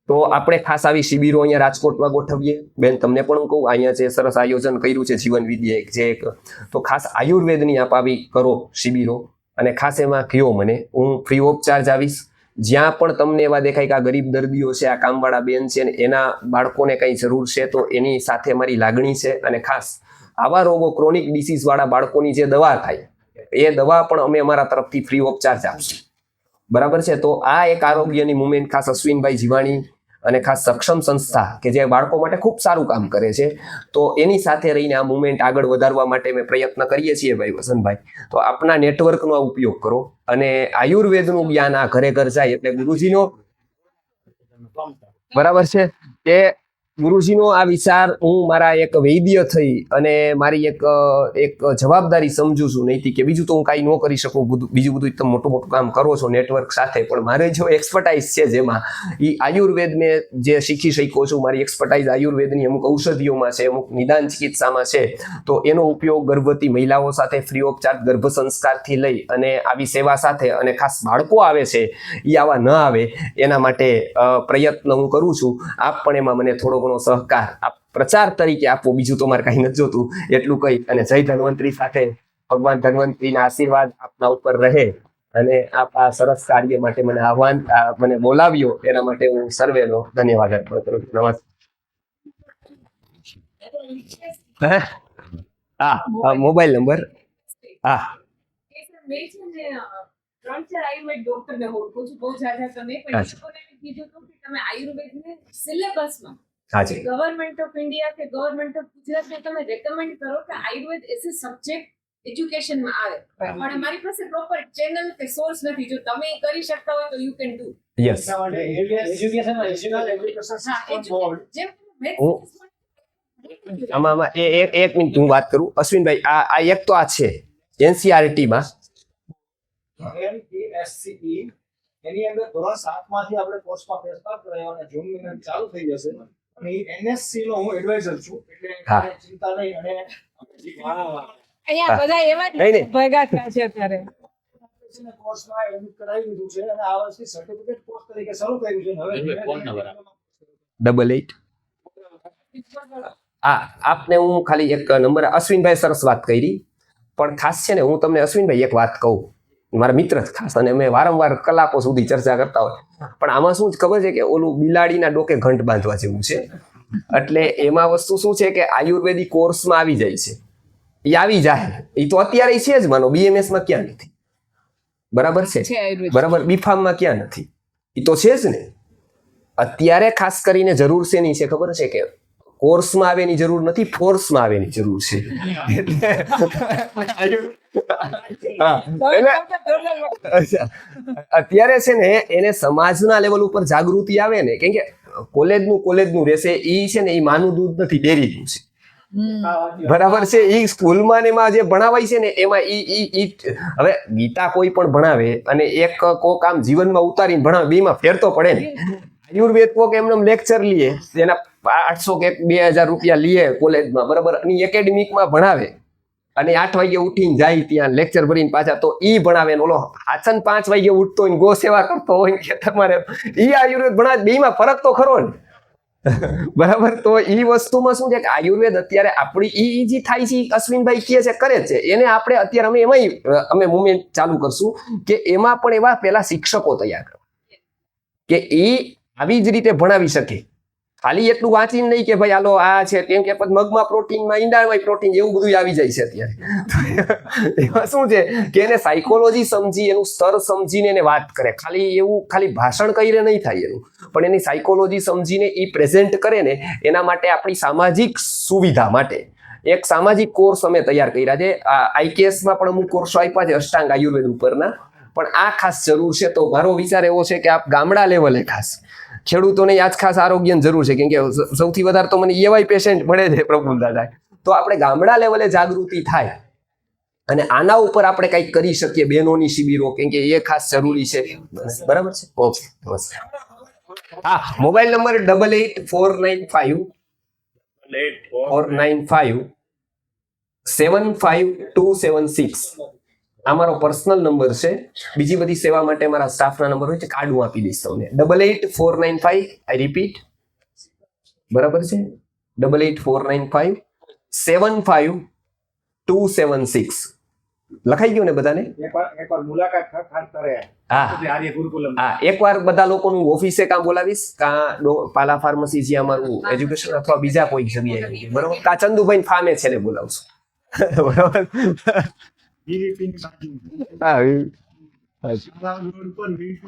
તો આપણે ખાસ આવી શિબિરો અહીંયા રાજકોટમાં ગોઠવીએ. બેન, તમને પણ હું કહું, અહીંયા જે સરસ આયોજન કર્યું છે જીવન વિદ્યા એક જે એક, તો ખાસ આયુર્વેદની આપ આવી કરો શિબિરો. અને ખાસ એમાં કયો મને, હું ફ્રી ઓફ ચાર્જ આવીશ. જ્યાં પણ તમને એવા દેખાય કે આ ગરીબ દર્દીઓ છે, આ કામવાળા બેન છે, એના બાળકોને કંઈ જરૂર છે, તો એની સાથે મારી લાગણી છે. અને ખાસ આવા રોગો, ક્રોનિક ડિસીઝ વાળા બાળકોની જે દવા થાય, એ દવા પણ અમે અમારા તરફથી ફ્રી ઓફ ચાર્જ આપશું. બરાબર છે. તો આ એક આરોગ્યની મુવમેન્ટ ખાસ અશ્વિનભાઈ જીવાણી અને ખાસ સક્ષમ સંસ્થા કે જે બાળકો માટે ખૂબ સારું કામ કરે છે, તો એની સાથે રહીને આ મુવમેન્ટ આગળ વધારવા માટે અમે પ્રયત્ન કરીએ છીએ ભાઈ વસંતભાઈ. તો આપના નેટવર્કનો ઉપયોગ કરો અને આયુર્વેદનું જ્ઞાન આ ઘરે ઘર જાય. એટલે ગુરુજીનો, બરાબર છે, કે ગુરુજીનો આ વિચાર હું મારા એક વૈદ્ય થઈ અને મારી એક જવાબદારી સમજુ છું. નહીંથી કે બીજું તો હું કાંઈ ન કરી શકું, બીજું બધું તમે મોટું મોટું કામ કરો છો નેટવર્ક સાથે, પણ મારે જો એક્સપર્ટાઇઝ છે જેમાં એ આયુર્વેદ મેં જે શીખી શક્યો છું, મારી એક્સપર્ટાઇઝ આયુર્વેદની અમુક ઔષધિઓમાં છે, અમુક નિદાન ચિકિત્સામાં છે, તો એનો ઉપયોગ ગર્ભવતી મહિલાઓ સાથે ફ્રી ઓફ ચાર્જ ગર્ભ સંસ્કારથી લઈ અને આવી સેવા સાથે, અને ખાસ બાળકો આવે છે એ આવા ન આવે એના માટે પ્રયત્ન હું કરું છું. આપ પણ એમાં મને થોડો સહકાર આપ પ્રચાર તરીકે આપો. બીજું તો મારે કઈ નથી જોતું. એટલું કહી અને જય ધન્વંતરી સાથે ભગવાન ધન્વંતરીના આશીર્વાદ આપના ઉપર રહે અને આપ આ સરસ કાર્ય માટે મને આહવાન, મને બોલાવ્યો એના માટે હું સર્વેનો ધન્યવાદ અર્પણ કરું છું. નમસ્કાર. હા, મોબાઈલ નંબર. હા, મેં છે ને 3-4 આયુર્વેદ ડોક્ટરને ઓળખું છું, બહુ ઝાઝા તો નહીં, પણ એ લોકોને મેં કીધું હતું કે તમે આયુર્વેદને સિલેબસમાં હાજી, ગવર્મેન્ટ ઓફ ઇન્ડિયા કે ગવર્મેન્ટ ઓફ ગુજરાતને તમે રેકમેન્ડ કરો કે આયુર્વેદ એઝ એ સબ્જેક્ટ એજ્યુકેશનમાં આવે. પણ અમારી પાસે પ્રોપર ચેનલ કે સોર્સ નથી. જો તમે એ કરી શકતા હોય તો યુ કેન ડુ. યસ. આમાં એક મિનિટ હું વાત કરું અશ્વિનભાઈ. આ એક તો આ છે NCERT-માં NESCE, એની અંદર ધોરણ 7 માંથી આપણે કોર્સમાં ફેરફાર કરાયો અને જૂન મહિનાથી ચાલુ થઈ જશે. અને NSC નો હું એડવાઇઝર છું, એટલે ચિંતા નહીં. અને અહીંયા બધા એવા જ ભેગા થયા છે અત્યારે. કોર્સમાં એડમિટ કરાવી દીધું છે અને આ વર્ષથી સર્ટિફિકેટ કોર્સ તરીકે શરૂ કર્યું છે. હવે ફોન નંબર 88. આપને હું ખાલી એક નંબર, અશ્વિનભાઈ સરસ વાત કરી, પણ ખાસ છે ને હું તમને અશ્વિનભાઈ એક વાત કહું, મારા મિત્ર ખાસ, અને અમે વારંવાર કલાકો સુધી ચર્ચા કરતા હોય, પણ આમાં શું ખબર છે કે ઓલું બિલાડીના ડોકે ઘંટ બાંધવા જેવું છે. એટલે એમાં વસ્તુ શું છે કે આયુર્વેદિક કોર્સમાં આવી જાય છે, એ આવી જાય, એ તો અત્યારે છે જ. માનો BMS માં ક્યાં નથી, બરાબર છે, બરાબર, બીફાર્મમાં ક્યાં નથી, એ તો છે જ ને. અત્યારે ખાસ કરીને જરૂર છે નહીં છે ખબર છે કે કોર્સમાં આવેની જરૂર નથી, ફોર્સમાં આવેની જરૂર છે. અત્યારે છે ને એને સમાજના લેવલ ઉપર જાગૃતિ આવે ને, કેમ કે કોલેજનું રહેશે, ઈ છે ને એ માનું દૂધ નથી, ડેરીનું છે. બરાબર છે. એ સ્કૂલમાં ને એમાં જે ભણાવાય છે ને એમાં ઈ હવે ગીતા કોઈ પણ ભણાવે અને એક કોક આમ જીવનમાં ઉતારીને ભણાવે, બેમાં ફેર તો પડે ને. આયુર્વેદ કોક એમને લેક્ચર લઈએ એના 800 કે 2000 રૂપિયા લઈએ કોલેજમાં, બરાબર, અને એકેડેમિકમાં ભણાવે અને 8 વાગે ઉઠીને જાય ત્યાં લેક્ચર ભરીને પાછા, તો ઈ ભણાવે ને ઓલો હાચન 5 વાગે ઉઠતો હોય ને ગો સેવા કરતો હોય કે તમારે ઈ આયુર્વેદ ભણાવે, બેમાં ફરક તો ખરો ને. બરાબર, તો ઈ વસ્તુમાં શું છે કે આયુર્વેદ અત્યારે આપણી ઈ જે થાય છે, અશ્વિનભાઈ કહે છે કરે છે, એને આપણે અત્યારે અમે એમાંય અમે મુવમેન્ટ ચાલુ કરશું કે એમાં પણ એવા પેલા શિક્ષકો તૈયાર કરવા કે એ આવી જ રીતે ભણાવી શકે. ખાલી એટલું વાંચીને નહીં કે ભાઈ હાલો આ છે તેમ, કે પછી મગમાં પ્રોટીનમાં ઈંડામાં પ્રોટીન એવું બધું આવી જાય છે અત્યારે. એમાં શું છે કે એને સાયકોલોજી સમજી, એનું સ્તર સમજીને એને વાત કરે. ખાલી ભાષણ કહીને નહીં થાય એનું, પણ એની સાયકોલોજી સમજીને એ પ્રેઝન્ટ કરે ને, એના માટે આપણી સામાજિક સુવિધા માટે એક સામાજિક કોર્સ અમે તૈયાર કર્યા છે. આઈકેએસમાં પણ અમુક કોર્સો આપ્યા છે અષ્ટાંગ આયુર્વેદ ઉપરના, પણ આ ખાસ જરૂર છે. તો મારો વિચાર એવો છે કે આપ ગામડા લેવલે ખાસ ખેડૂતોને આજ ખાસ આરોગ્યની જરૂર છે, કેમ કે સૌથી વધારે તો મને એવાય પેશન્ટ મળે છે પ્રફુલ્લ દાદા. તો આપણે ગામડા લેવલે જાગૃતિ થાય અને આના ઉપર આપણે કંઈક કરી શકીએ, બહેનોની શિબિરો, કેમ કે એ ખાસ જરૂરી છે. બરાબર છે, ઓકે, નમસ્કાર. હા, મોબાઈલ નંબર 88495495 75276. આ મારો પર્સનલ નંબર છે. બીજી બધી સેવા માટે મારા સ્ટાફના નંબર હોય છે, કાર્ડ હું આપી દઈશ તમને. 884995, આઈ રિપીટ, બરાબર છે, 8849575276. લખાઈ ગયું ને બધાને? એકવાર મુલાકાત કરે હા આર્ય ગુરુકુલમ. હા, એકવાર બધા લોકોનું ઓફિસે કાં બોલાવીશ, કાં પાલા ફાર્મસી જે અમારું એજ્યુકેશન, અથવા બીજા કોઈ જગ્યાએ, બરાબર, કાં ચંદુભાઈ ફામે છે ને બોલાવશું. બરાબર. BVP ની બાજુ. હા. રોડ પર VP